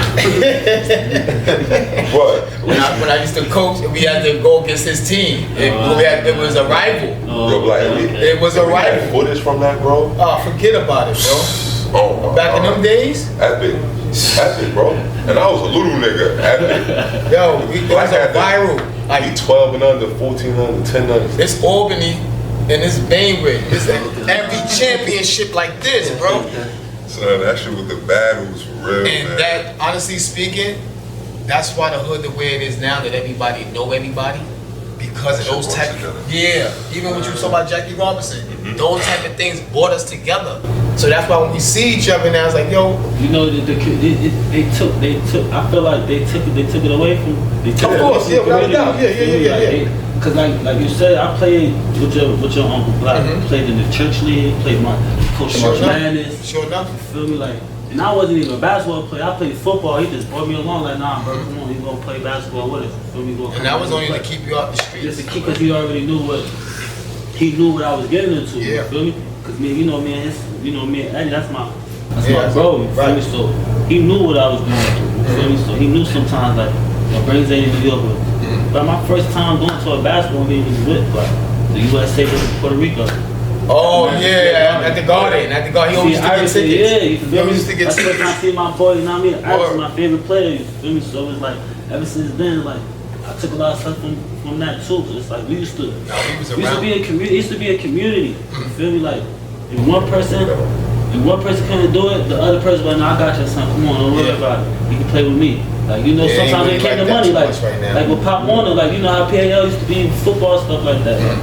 What? When I used to coach, we had to go against his team. It was a rival. Yo, like, It was a we had rival. footage from that, bro. Oh, forget about it, bro. Oh, my Back in God. them days, Epic, bro. And I was a little nigga. Epic. yo, it was a viral. Be Like 12 and under, 14 under, 10 under. it's Albany and it's Bainbridge. It's every championship like this, bro. Son, that shit with the battles for real, And man. that, honestly speaking, that's why the hood the way it is now, that everybody know everybody, because of That shit those brought type. us together. Yeah, even when you talk about Jackie Robinson, those type of things brought us together. So that's why when we see each other now, it's like, yo, You know, they took. I feel like they took it away from. They took Of it course, away yeah, from without a community, doubt. Yeah, you feel me? yeah, Like, yeah. Cause like you said, I played with your uncle Black. Played in the church league. Played my coach Sure March enough. Madness. Sure enough. You feel me? Like, and I wasn't even a basketball player. I played football. He just brought me along. Like, nah, bro, come on, you gonna play basketball with us? You feel me? You gonna And come that was on, only to play. keep you out the streets. Just to keep, cause he already knew what I was getting into. Yeah. You feel me? Cause me, me and Eddie, that's my Yeah, bro. You feel right. me? So he knew what I was going through. You feel me? So he knew sometimes like, bring Zay to New York. But my first time going to a basketball meeting was with like the USA versus Puerto Rico. Oh yeah, at the Garden. At the Garden, he always used to get tickets. Yeah, you He feel me? always used to get That's the first time I tickets. see my boy, you know what I mean? Alex Word. is my favorite player, you feel me? So it's like, ever since then, like, I took a lot of stuff from that too. So it's like, we used to No, he was We used to around. be a community. It used to be a community. You feel me? Like, if one person couldn't do it, the other person, but no, I got you, son. Come on, don't worry Yeah. about it. You can play with me. Like, you know, Yeah, ain't sometimes really it came like to that money. too Like, much right now. like with Pop Warner, like, you know how PAL used to be in football stuff like that. Like,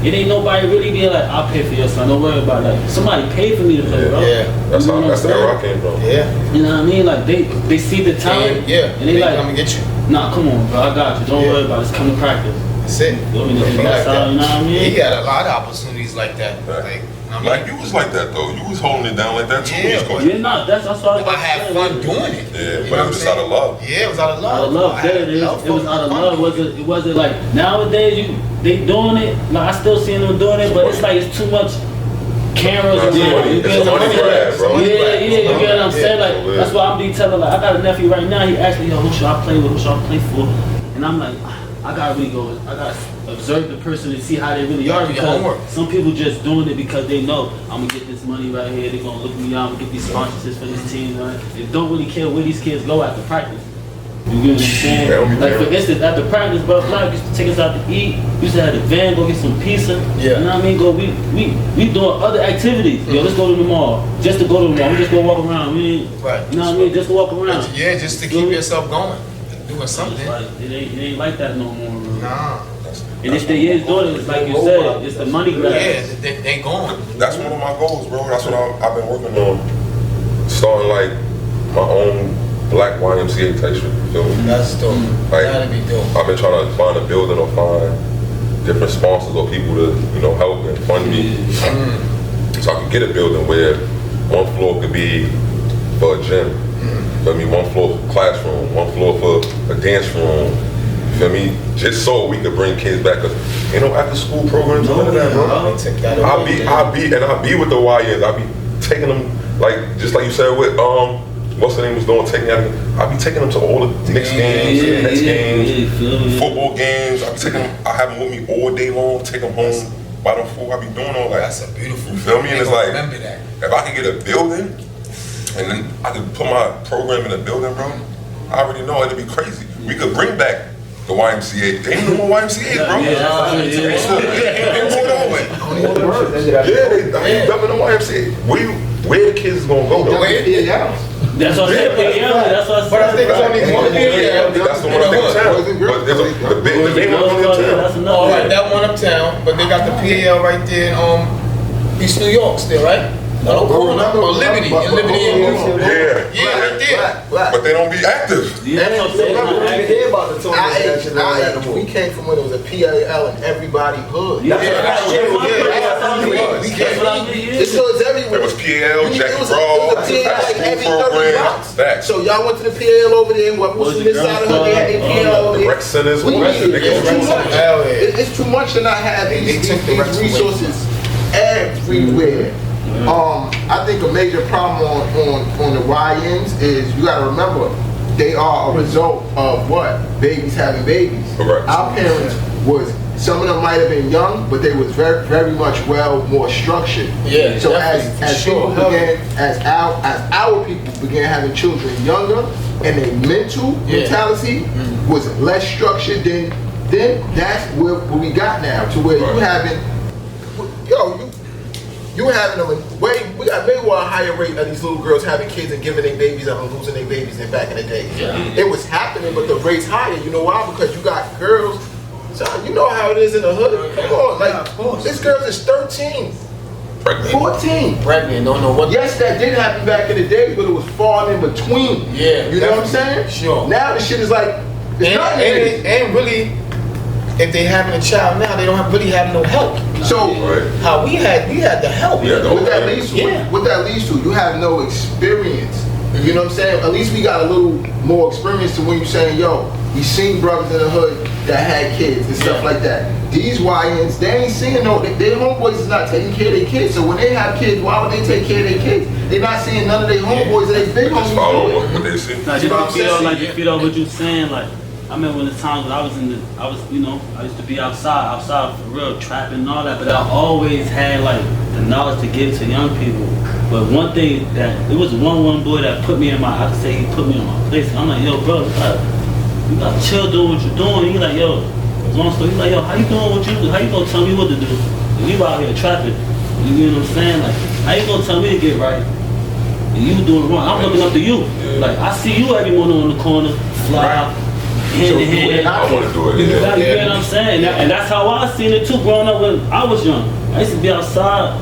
it ain't nobody really being like, I'll pay for your son. Don't worry about it. Like, somebody paid for me to play, bro. Yeah. That's You know how what that's I'm where saying? I came from. Yeah. You know what I mean? Like, they see the talent. Yeah. And they like, come and get you. nah, come on, bro. I got you. Don't Yeah. worry about it. Just come to practice. That's it. You know what I mean? He That's like how, that. you know what I mean? He got a lot of opportunities like that. Like, I mean, Like, you was like that, though. You was holding it down like that, too. Yeah, East Coast. Yeah, nah, that's what I was about I to had say, fun man. doing it. Yeah, You but know it what was I'm just out of saying? love. Yeah, it was out of love. Out of love, I there had it is. love It was for out of fun love. doing It wasn't like nowadays they doing it. Like I still seeing them doing it, but it's like it's too much cameras. Nah, it's and a money- you it's get a what I'm money saying? grab, bro. Yeah, yeah, you get what I'm Yeah. saying? Like Yeah. that's why I'm detailing. Like I got a nephew right now. He asked me, yo, who should I play with? Who should I play for? And I'm like, I gotta really go. I gotta observe the person and see how they really are. Do your Because homework. some people just doing it because they know I'm gonna get this money right here. They're gonna look me out. I'm gonna get these sponsorships for this team. Right? They don't really care where these kids go after practice. You get what I'm saying? They don't be Like for caring. instance, after practice, bro, Black used to take us out to eat. We used to have the van, go get some pizza. Yeah. You know what I mean? Go, we doing other activities. Yo, let's go to the mall. Just to go to the mall. We just go walk around. We ain't, Right. you know what I mean? Just to walk around. Yeah, just to keep yourself going, doing It's something. like, it ain't like that no more, bro. Nah. And if they is doing it, it's like you said, it's the money grab. Yeah, they gone. That's one of my goals, bro. That's what I've been working on. Starting like my own black YMCA type shit. You feel me? That's dope. Like, That'd be dope. I've been trying to find a building or find different sponsors or people to, help and fund me. So I could get a building where one floor could be for a gym. Feel me? One floor for classroom, one floor for a dance room. Feel me? Just so we could bring kids back. Cause after school programs, none of that, bro. They took that I away. be with the YNs. I be taking them just like you said with what's the name was doing, taking out. I be taking them to all the Knicks games, Nets games, football games. I be taking them. I have them with me all day long. Take them home by them food. I be doing all that. That's a beautiful. You feel me? And it's like, remember that. if I could get a building, and then I could put my program in a building, bro. I already know it'd be crazy. We could bring back the YMCA. They ain't no more YMCA, bro. They dumping the YMCA. Where the kids is gonna go though? That's what I said. That's what I said. But I think it's only one PAL. That's the one I think uptown. But there's the main one only uptown. All right, that one uptown, but they got the PAL right there in East New York still, right? No, Liberty, in Liberty. Yeah, right there. but they don't be active. That's what I'm saying. We came from when it was a PAL in everybody hood. That's what I mean. It still is everywhere. There was PAL, Jack It was Raw, a PAL in every 30 program. blocks. Facts. So y'all went to the PAL over there, what was the side of the hood, they had a PAL over The there. rec centers, We all that need shit. it. It's too much. Hell yeah. It's too much to not have They these took the rec away. resources everywhere. I think a major problem on the YNs is you gotta remember they are a result of what? Babies having babies. Correct. Our parents was, some of them might have been young, but they was very, very much more structured. Yeah, So definitely, for as sure. people began, as our people began having children younger, and their mental mentality was less structured, then that's where we got now, to where you having, you having them we got way more higher rate of these little girls having kids and giving their babies up and losing their babies than back in the day. It was happening, but the rate's higher. You know why? Because you got girls. So you know how it is in the hood. Come on, like this girl is 13, 14. Pregnant, don't know what. Yes, that did happen back in the day, but it was far in between. Yeah, you know what I'm saying? Sure. Now the shit is like, it's nothing. And really, if they having a child now, they don't really have no help. So how we had the help. What that leads to, you have no experience. You know what I'm saying? At least we got a little more experience to when you're saying, yo, we seen brothers in the hood that had kids and stuff like that. These YNs, they ain't seeing their homeboys is not taking care of their kids. So when they have kids, why would they take care of their kids? They're not seeing none of their homeboys and they big homies do it. What they see. Like, you know what I'm saying? Like, you feel what you're saying, like, I remember when the times when I was I used to be outside for real, trapping and all that, but I always had like the knowledge to give to young people. But one thing that, it was one boy that put me in I could say he put me in my place. I'm like, yo, bro, you gotta chill doing what you're doing. He like, yo, long story, he's like, yo, how you doing what you do? How you gonna tell me what to do? You out here trapping. You know what I'm saying? Like, how you gonna tell me to get right? And you doing wrong. I'm looking up to you. Like, I see you every morning on the corner, fly. Hand to hand. I want to do it. You know what I'm saying? And that's how I seen it too, growing up when I was young. I used to be outside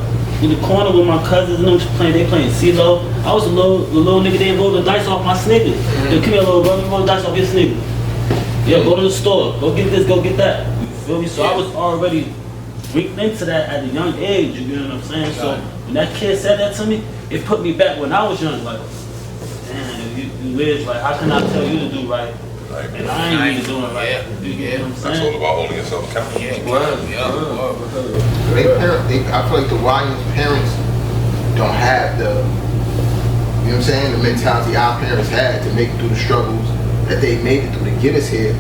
in the corner with my cousins and them they playing CeeLo. I was the little nigga, they roll the dice off my sneakers. Yo, come here, little brother, roll the dice off your sneakers. Yeah, go to the store, go get this, go get that. You feel me? So I was already freaked into that at a young age, you know what I'm saying? So when that kid said that to me, it put me back when I was young, like, damn, you live, like, how can I tell you to do right? And I ain't really doing it right. You know what I'm saying? That's all about holding yourself accountable. I feel like the YN's parents don't have the, you know what I'm saying, the mentality our parents had to make it through the struggles that they made it through to get us here.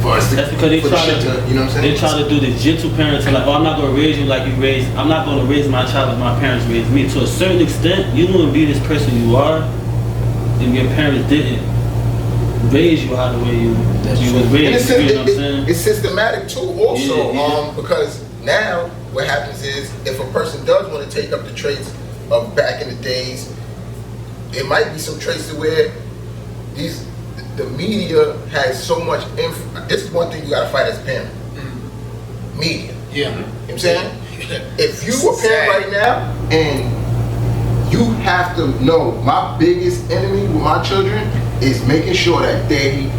For us to, that's because they try to, you know what I'm saying? They try to do the gentle parenting, like, oh, I'm not gonna raise you like you raised. I'm not gonna raise my child like my parents raised me. To a certain extent, you wouldn't be this person you are if your parents didn't raise you how the way you was raised. You know what I'm saying? It's systematic too, also, because now what happens is if a person does want to take up the traits of back in the days, it might be some traits to where the media has so much this is one thing you gotta fight as a parent. Media. Yeah. You know what I'm saying? If you a parent right now and you have to know my biggest enemy with my children is making sure that they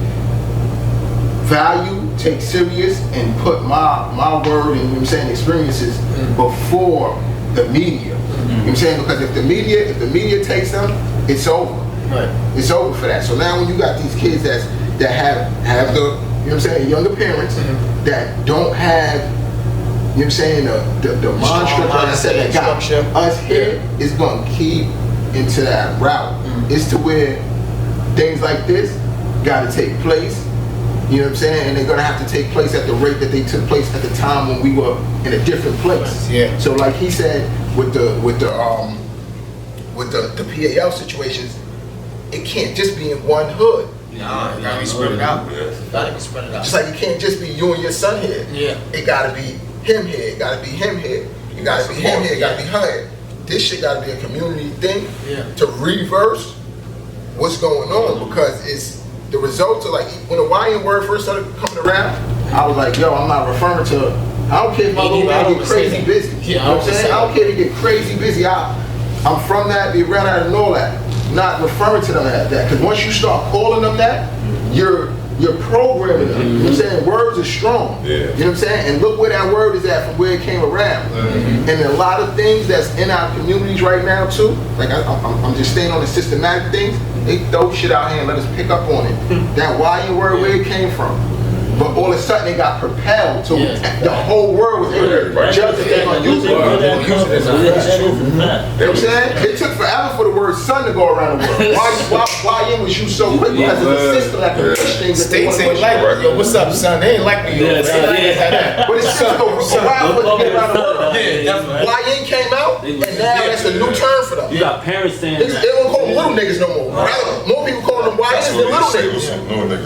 value, take serious, and put my word and, you know what I'm saying, experiences before the media. You know what I'm saying? Because if the media takes them, it's over. Right. It's over for that. So now when you got these kids that have the, you know what I'm saying, younger parents that don't have, you know what I'm saying, the mind structure, like I said, that got us here is going to keep into that route. is to where things like this got to take place. You know what I'm saying? And they're gonna have to take place at the rate that they took place at the time when we were in a different place. Yeah. So like he said, with the PAL situations, it can't just be in one hood. Nah, it gotta be spread it out. Gotta be spread it out. Just like it can't just be you and your son here. Yeah. It gotta be him here. It gotta be him here. It gotta be him here. It gotta be her here. This shit gotta be a community thing to reverse what's going on, because it's the results are like when the YN word first started coming around. I was like, yo, I'm not referring to. I don't care if my little man get crazy busy. You know what I'm saying? I don't care if he get crazy busy. I'm from that, be around that and all that. Not referring to them as that. Because once you start calling them that, you're programming them. You know what I'm saying? Words are strong. Yeah. You know what I'm saying? And look where that word is at from where it came around. And a lot of things that's in our communities right now too, like I'm just staying on the systematic things, they throw shit out here and let us pick up on it. That YN word, where it came from. But all of a sudden they got propelled to the whole world was able to judge that they're gonna use it. You know what I'm saying? It took forever for the word son to go around the world. Why YN was used so quick? Because it's a system that can push things. States ain't like, yo, what's up, son? They ain't like me. But it's just a while for it to get around the world. YN came out, and now that's a new term for them. You got parents saying They that. don't call them little niggas no more. More people call them YNs than little niggas.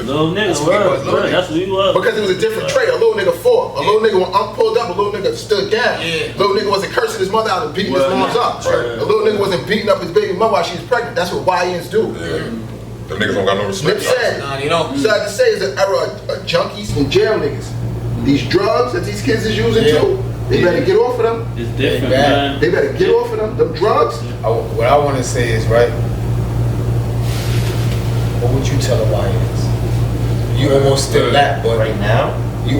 Little niggas, word. That's what we love. Because it was a different trait. A little nigga fought. A little nigga, when Unc pulled up, a little nigga stood down. A little nigga wasn't cursing his mother out and beating his moms up. A little nigga wasn't beating up his baby mother while she was pregnant. That's what YNs do. Them niggas don't got no respect. Nip said, so I have to say, it's an era of junkies and jail niggas. These drugs that these kids is using too, they better get off of them. It's different, man. They better get off of them. Them drugs. What I want to say is, right, what would you tell the YNs? You almost still that, but Right now, you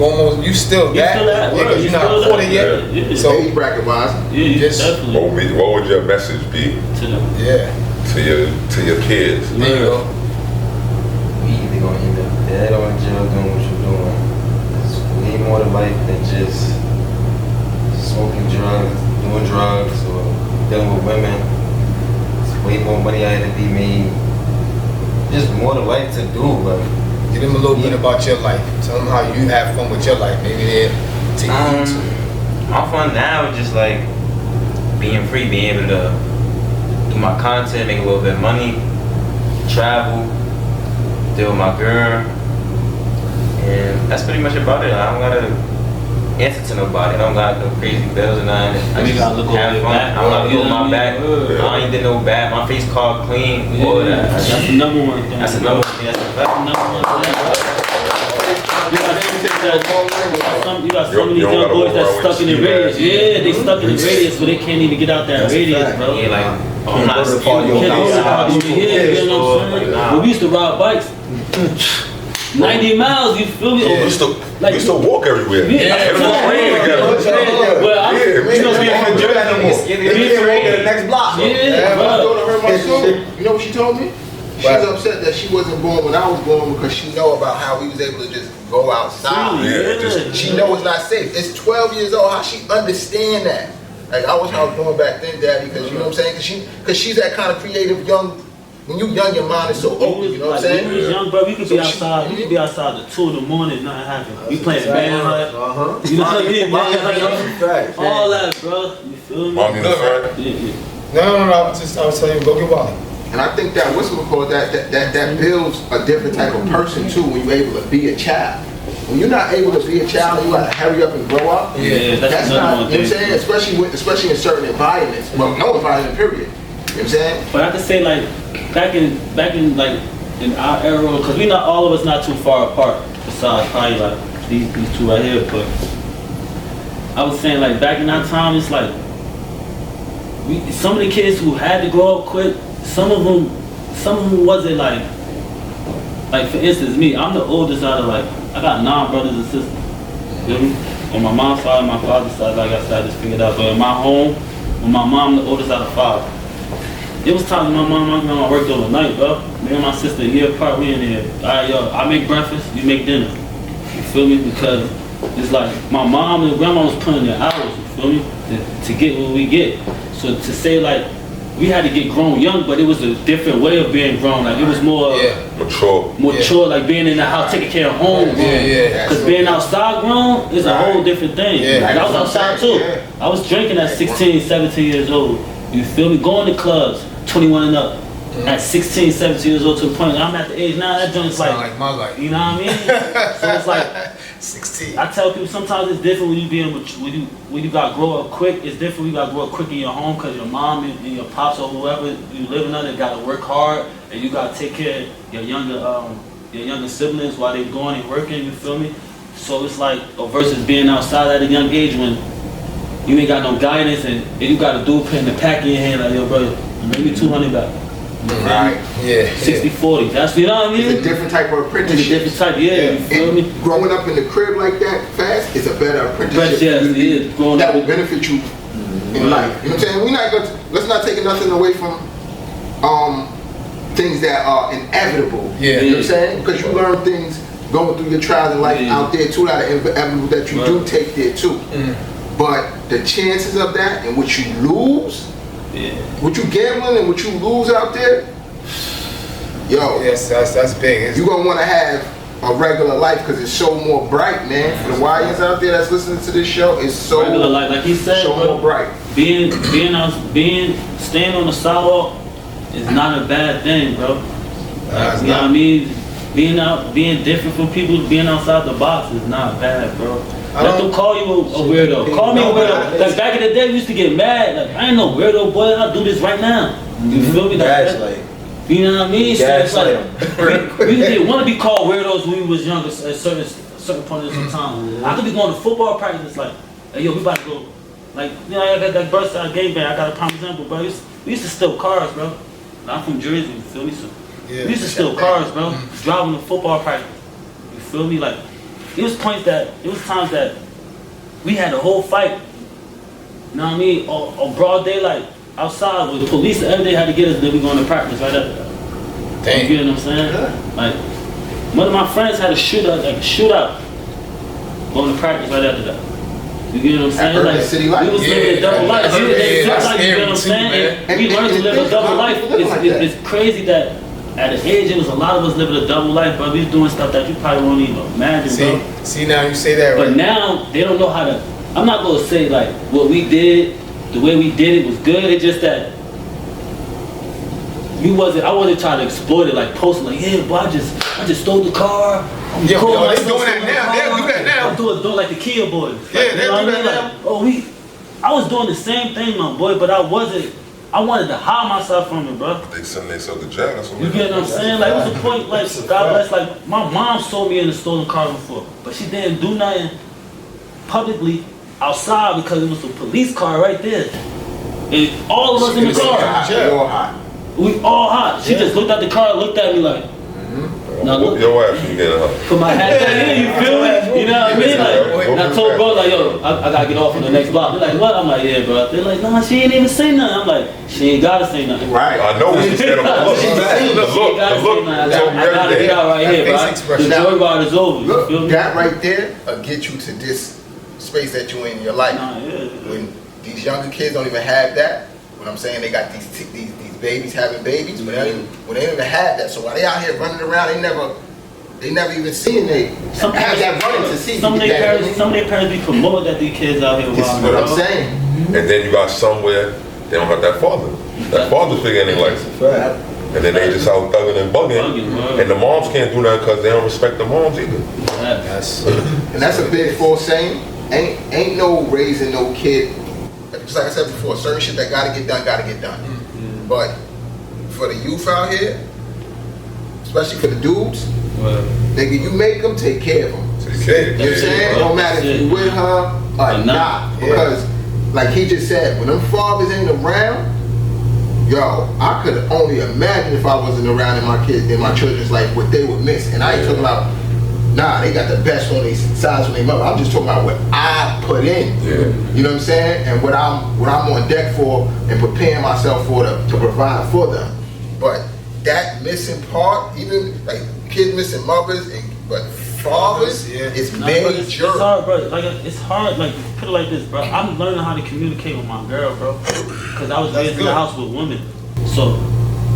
still that, still that, because you're not still 40 yet. that. Yeah. So Age bracket wise. Yeah, you Just- definitely. What would your message be To them. yeah, to your kids? there you go. we either gonna end up dead or in jail doing what you're doing. It's way more to life than just smoking drugs, doing drugs, or dealing with women. It's way more money out to be made. Just more to life to do, like. Give them a little bit about your life. Tell them how you have fun with your life. Maybe they'll take you to. My fun now is just like being free, being able to do my content, make a little bit of money, travel, deal with my girl, and that's pretty much about it. I don't gotta answer to nobody. I don't got no crazy bills or nothing. I You just gotta look over have your fun. back. I don't gotta You look know over what my I back. mean? I ain't did no bad. My face card clean. All of that. That's the number one thing. That's another thing. That's the fact. Number one thing. You got some of these You don't young gotta boys walk that's around stuck in the with radius. ski Yeah, they stuck in the radius, but they can't even get out that That's a radius, fact. bro. Yeah, like I'm not Birthday party scared. on Can't go outside. out here, you know what I'm saying? But we used to ride bikes. 90 miles, you feel me? We Over- used to like- walk everywhere. Yeah, Every come on, rain together. Well, I'm, Yeah, you know, They can't do that no more. They can't make it to the next block. Yeah, Yeah, my bro. daughter heard my story. You know what she told me? She's upset that she wasn't born when I was born because she know about how we was able to just go outside. Yeah, just- She know it's not safe. It's 12 years old. How she understand that? Like I wish I was born back then, Daddy, because you know what I'm saying? Because she's that kind of creative young. When you young, your mind is so open. You know what I'm saying? When we was young, bro, we could be So outside. We could be outside at 2 in the morning, nothing happened. We playing manhunt. Uh-huh. You know what I mean? Manhunt. Facts. All that, bro. You feel me? Mommy and friend. Yeah, yeah. No, I was telling you, go get Wally. And I think that what's what call that builds a different type of person too when you're able to be a child. When you're not able to be a child, you gotta hurry up and grow up. Yeah, that's not, another one you know what I'm thing. saying? Especially in certain environments. Well, no environment, period. You know what I'm saying? But I could say like back in like in our era, because we not all of us not too far apart. Besides probably like these two right here, but I was saying like back in our time, it's like some of the kids who had to grow up quick, some of them wasn't like for instance me, I'm the oldest out of like I got 9 brothers and sisters. You feel me? On my mom's side, and my father's side, like I said, I just figured out. But in my home, with my mom, the oldest out of 5. It was times when my mom worked overnight, bro. Me and my sister a year apart, we in here. Alright, yo, I make breakfast, you make dinner. You feel me? Because it's like my mom and grandma was putting their hours, you feel me? To get what we get. So to say like we had to get grown young, but it was a different way of being grown. Like it was more mature, like being in the house, taking care of home. Because being outside grown is a whole different thing. Like I was outside too. I was drinking at 16, 17 years old. You feel me? Going to clubs, 21 and up. At 16, 17 years old to the point I'm at the age now, that joint's like my life. You know what I mean? So it's like 16. I tell people sometimes it's different when you gotta grow up quick. It's different when you gotta grow up quick in your home because your mom and your pops or whoever you living under gotta work hard and you gotta take care of your younger siblings while they going and working. You feel me? So it's like versus being outside at a young age when you ain't got no guidance and you got a dude putting the pack in your hand like, yo, brother, maybe 200 back. Right. 60-40. That's you know what I mean? It's a different type of apprenticeship. It's a different type, you feel me? Growing up in the crib like that fast is a better apprenticeship. That will benefit you in life. You know what I'm saying? We're not gonna let's not take nothing away from things that are inevitable. You know what I'm saying? Because you learn things going through your trials in life out there too, that are inevitable that you do take there too. But the chances of that and what you lose. What you gambling and what you lose out there, yo. Yes, that's big. You gonna want to have a regular life because it's so more bright, man. For the YNs out there that's listening to this show, it's so regular life, like he said, so more bright. Staying on the sidewalk is not a bad thing, bro. You know what I mean? Being different from people, being outside the box is not bad, bro. Let them call you a weirdo. Call me a weirdo. Like back in the day, we used to get mad. Like I ain't no weirdo, boy. I'll do this right now. You feel me? You know what I mean? So it's like we didn't want to be called weirdos when we was younger at certain point in time. I could be going to football practice like, hey, yo, we about to go. Like, you know, I got that Birthside game bag. I got a prime example, bro. We used to steal cars, bro. I'm from Jersey. You feel me? So we used to steal cars, bro. Driving to football practice. You feel me? Like. It was times that we had a whole fight, you know what I mean, on broad daylight, outside with the police every day had to get us, then we going to practice right after that. You get what I'm saying? Like, one of my friends had a shootout, going to practice right after that. You get what I'm saying? Like, city life. We was living a double life. You get what I'm saying? And we learned to live a double life. It's crazy that at an age, it was a lot of us living a double life, but we was doing stuff that you probably won't even imagine, bro. See, now you say that, right? But now, they don't know how to, I'm not going to say, like, what we did, the way we did it was good. It's just that I wasn't trying to exploit it, like, posting, like, yeah, boy, I just stole the car. Yo, they doing that now. They do that now. I'm doing like the Kia boys. Yeah, Like, they do that now. Like, I was doing the same thing, my boy, but I wanted to hide myself from it, bro. They send themselves to jail. You get what I'm saying? Like, it was a point, like, God bless, like, my mom sold me in a stolen car before, but she didn't do nothing publicly outside because it was a police car right there. And all of us in the car. We all hot. She just looked at the car and looked at me like, now look. Your ass, you get her. Put my hat back in, you feel me? You know what I mean? Like, and I told bro, like, yo, I gotta get off on the next block. They're like, what? I'm like, yeah, bro. They're like, nah, she ain't even say nothing. I'm like, she ain't gotta say nothing. Right. I know what she said. I gotta get out right here, bro. The joy ride is over. Look, you feel me? that right there will get you to this space that you in your life. When these younger kids don't even have that, what I'm saying, they got these babies having babies, but they don't even have that. So while they out here running around, they never even seen they have that running to see. Some of their parents be promoting that these kids out here. This is what I'm saying. And then you got somewhere they don't have that father. That father figure in their life. And then they just out thugging and bugging. And the moms can't do that because they don't respect the moms either. And that's a big false saying. Ain't no raising no kid. Just like I said before, certain shit that gotta get done. But for the youth out here, especially for the dudes, nigga, you make them, take care of them. You know what I'm saying? No matter if you with her or not. Because, like he just said, when them fathers ain't around, yo, I could only imagine if I wasn't around in my children's life what they would miss. And I ain't talking about, nah, they got the best on these sides when they mother. I'm just talking about what I put in. You know what I'm saying? And what I'm on deck for and preparing myself for to provide for them. But that missing part, even like kids missing mothers, but fathers Yeah. is Nah, bro, major. it's hard, bro. Like it's hard. Like put it like this, bro. I'm learning how to communicate with my girl, bro. Cause I was That's raised in good. the house with women, so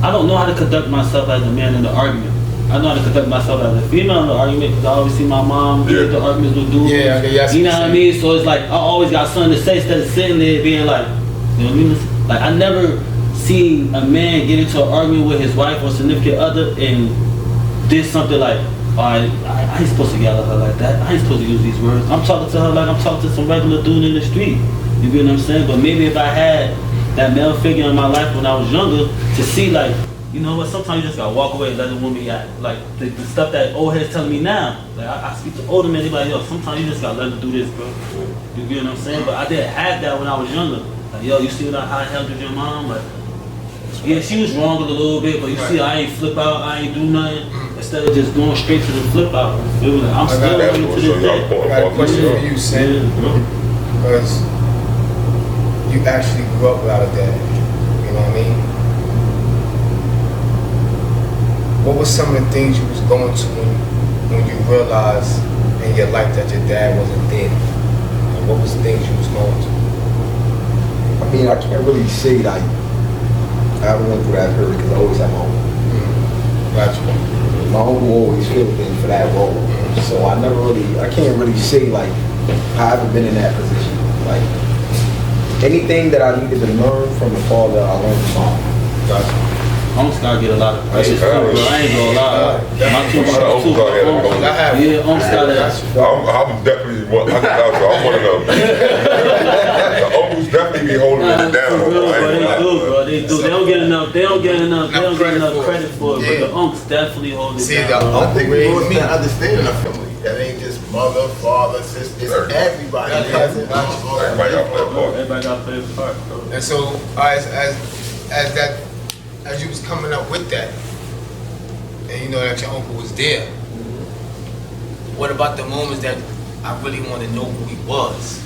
I don't know how to conduct myself as a man in the argument. I know how to conduct myself as a female in the argument because I always see my mom get into arguments with dudes. Yeah, okay, yeah, I see you know what what I you're mean? So it's like I always got something to say instead of sitting there being like, you know what I mean? Like I never seen a man get into an argument with his wife or significant other and did something like, I ain't supposed to yell at her like that. I ain't supposed to use these words. I'm talking to her like I'm talking to some regular dude in the street. You get what I'm saying? But maybe if I had that male figure in my life when I was younger to see like, you know what, sometimes you just gotta walk away and let the woman act. Like the stuff that old heads telling me now. Like I speak to older men, they be like, yo, sometimes you just gotta let them do this, bro. You get what I'm saying? But I didn't have that when I was younger. Like, yo, you see how I handled your mom? Like, yeah, she was wrong a little bit, but you see, I ain't flip out, I ain't do nothing. Instead of just going straight to the flip out, you feel me? I'm still That's learning what to show this y'all day. I got a question for you, Sam. Yeah, bro. Because you actually grew up without a dad. You know what I mean? What were some of the things you was going to when you realized in your life that your dad wasn't there? And what was the things you was going to? I mean, I can't really say like I haven't went through that hurt because I always had my uncle. Gotcha. My uncle always filled in for that role. So I can't really say like I haven't been in that position. Like anything that I needed to learn from the father, I learned from mom. Gotcha. Unks gotta get a lot of praise too, That's bro. I ain't gonna lie. My two A lot of uncles out here that brothers don't- too. I have. Yeah, Unks gotta. I'm definitely one. I'm one of them. The uncles definitely be holding us down. For real, I bro, ain't they gonna do, lie. bro. They do. They don't get enough. They don't get enough credit for it. Yeah. But the Unks definitely hold it See, down. the bro. I think we Raised lost me. that understanding of family. That ain't just mother, father, sister. It's everybody. Yeah. Cousin, Everybody got that part. Everybody gotta play a part, bro. And so, as you was coming up with that, and you know that your uncle was there, what about the moments that I really want to know who he was?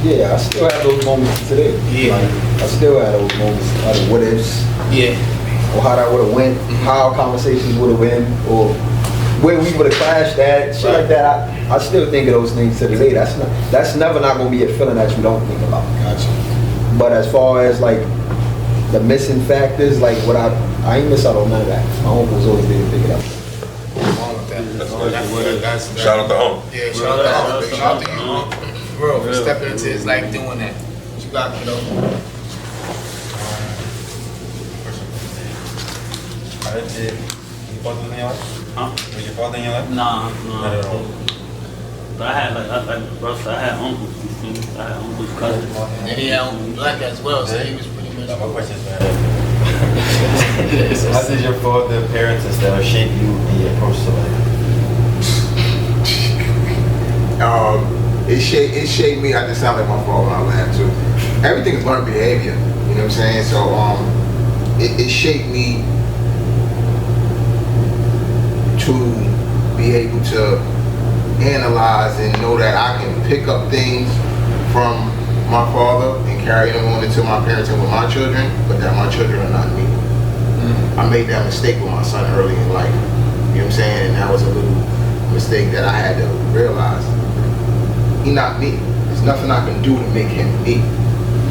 Yeah, I still have those moments today. Yeah. Like, I still have those moments of the what ifs, Yeah. or how that would have went, how our conversations would have went, or where we would have clashed at, shit like that. I still think of those things to this day. That's never not gonna be a feeling that you don't think about. Gotcha. But as far as like the missing factors, like what I ain't miss out on none of that. My uncle was always there to pick it up. What's wrong with that? That's Shout out to Unc. Yeah, shout out to Unc. Shout out to you, Unc. For real, for stepping into his life doing that. What you got, kiddo? Did your father in your life? Huh? Was your father in your life? Nah. Not at all. But I had like Russ, I had uncles. You feel me? I had uncles, cousins. And then he had Uncle Black as well, so he was pretty much. My question is, how did your father parents and stuff shape you in your approach to life? It shaped me. I just sound like my father when I laugh too. Everything is learned behavior. You know what I'm saying? So it shaped me to be able to analyze and know that I can pick up things from my father and carry them on into my parents and with my children, but that my children are not me. I made that mistake with my son early in life. You know what I'm saying? And that was a little mistake that I had to realize. He not me. There's nothing I can do to make him me.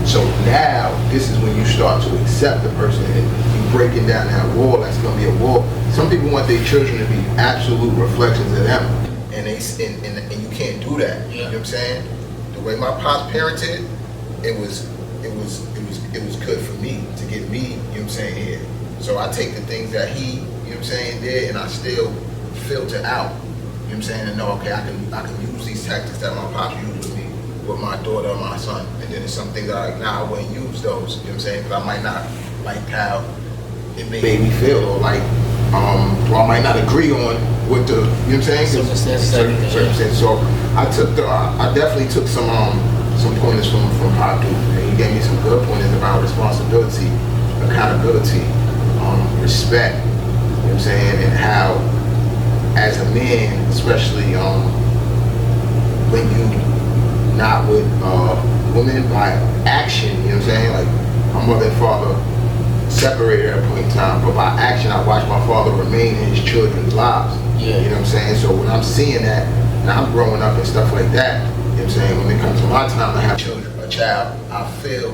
So now, this is when you start to accept the person and you breaking down that wall. That's gonna be a wall. Some people want their children to be absolute reflections of them, and you can't do that. You know what I'm saying? The way my pops parented, it was good for me to get me. You know what I'm saying? Here. So I take the things that he, you know what I'm saying, did, and I still filter out. You know what I'm saying? And know, okay, I can use these tactics that my pops used with me, with my daughter or my son. And then there's some things that I wouldn't use those, you know what I'm saying? Because I might not like how it made me feel, or like, or I might not agree on what the, you know what I'm saying? Circumstances. So I definitely took some pointers from Pop Duke. And he gave me some good pointers about responsibility, accountability, respect, you know what I'm saying? And how, as a man, especially when you not with women by action, you know what I'm saying? Like my mother and father separated at a point in time, but by action I watched my father remain in his children's lives. Yeah. You know what I'm saying? So when I'm seeing that, and I'm growing up and stuff like that, you know what I'm saying? When it comes to my time to have children, a child, I feel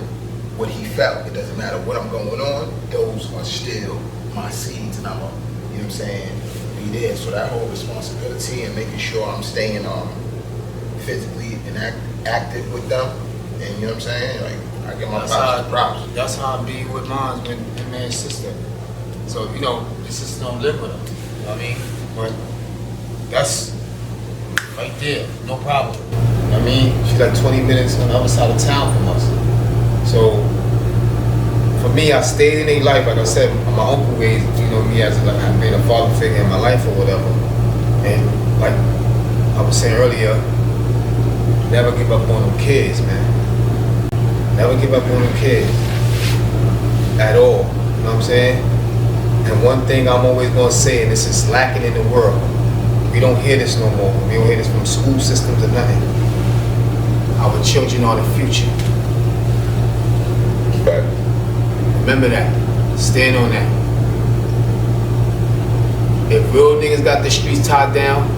what he felt. It doesn't matter what I'm going on, those are still my seeds, and I'm a, you know what I'm saying, be there. So that whole responsibility and making sure I'm staying physically and active with them, and you know what I'm saying? Like, I give my props. That's how I be with mine, with him and his sister. So, you know, the sister don't live with him. You know what I mean? But that's right there, no problem. You know what I mean? She's like 20 minutes on the other side of town from us. So, for me, I stayed in their life, like I said, my uncle raised, you know, me as like, I've been a father figure in my life or whatever. And like I was saying earlier, never give up on them kids, man. Never give up on them kids. At all. You know what I'm saying? And one thing I'm always gonna say, and this is lacking in the world, we don't hear this no more. We don't hear this from school systems or nothing. Our children are the future. Back. Remember that. Stand on that. If real niggas got the streets tied down,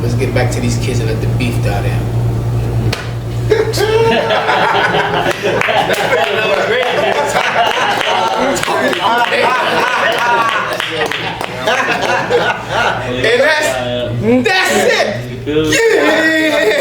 let's get back to these kids and let the beef die down. And that's it. Yeah.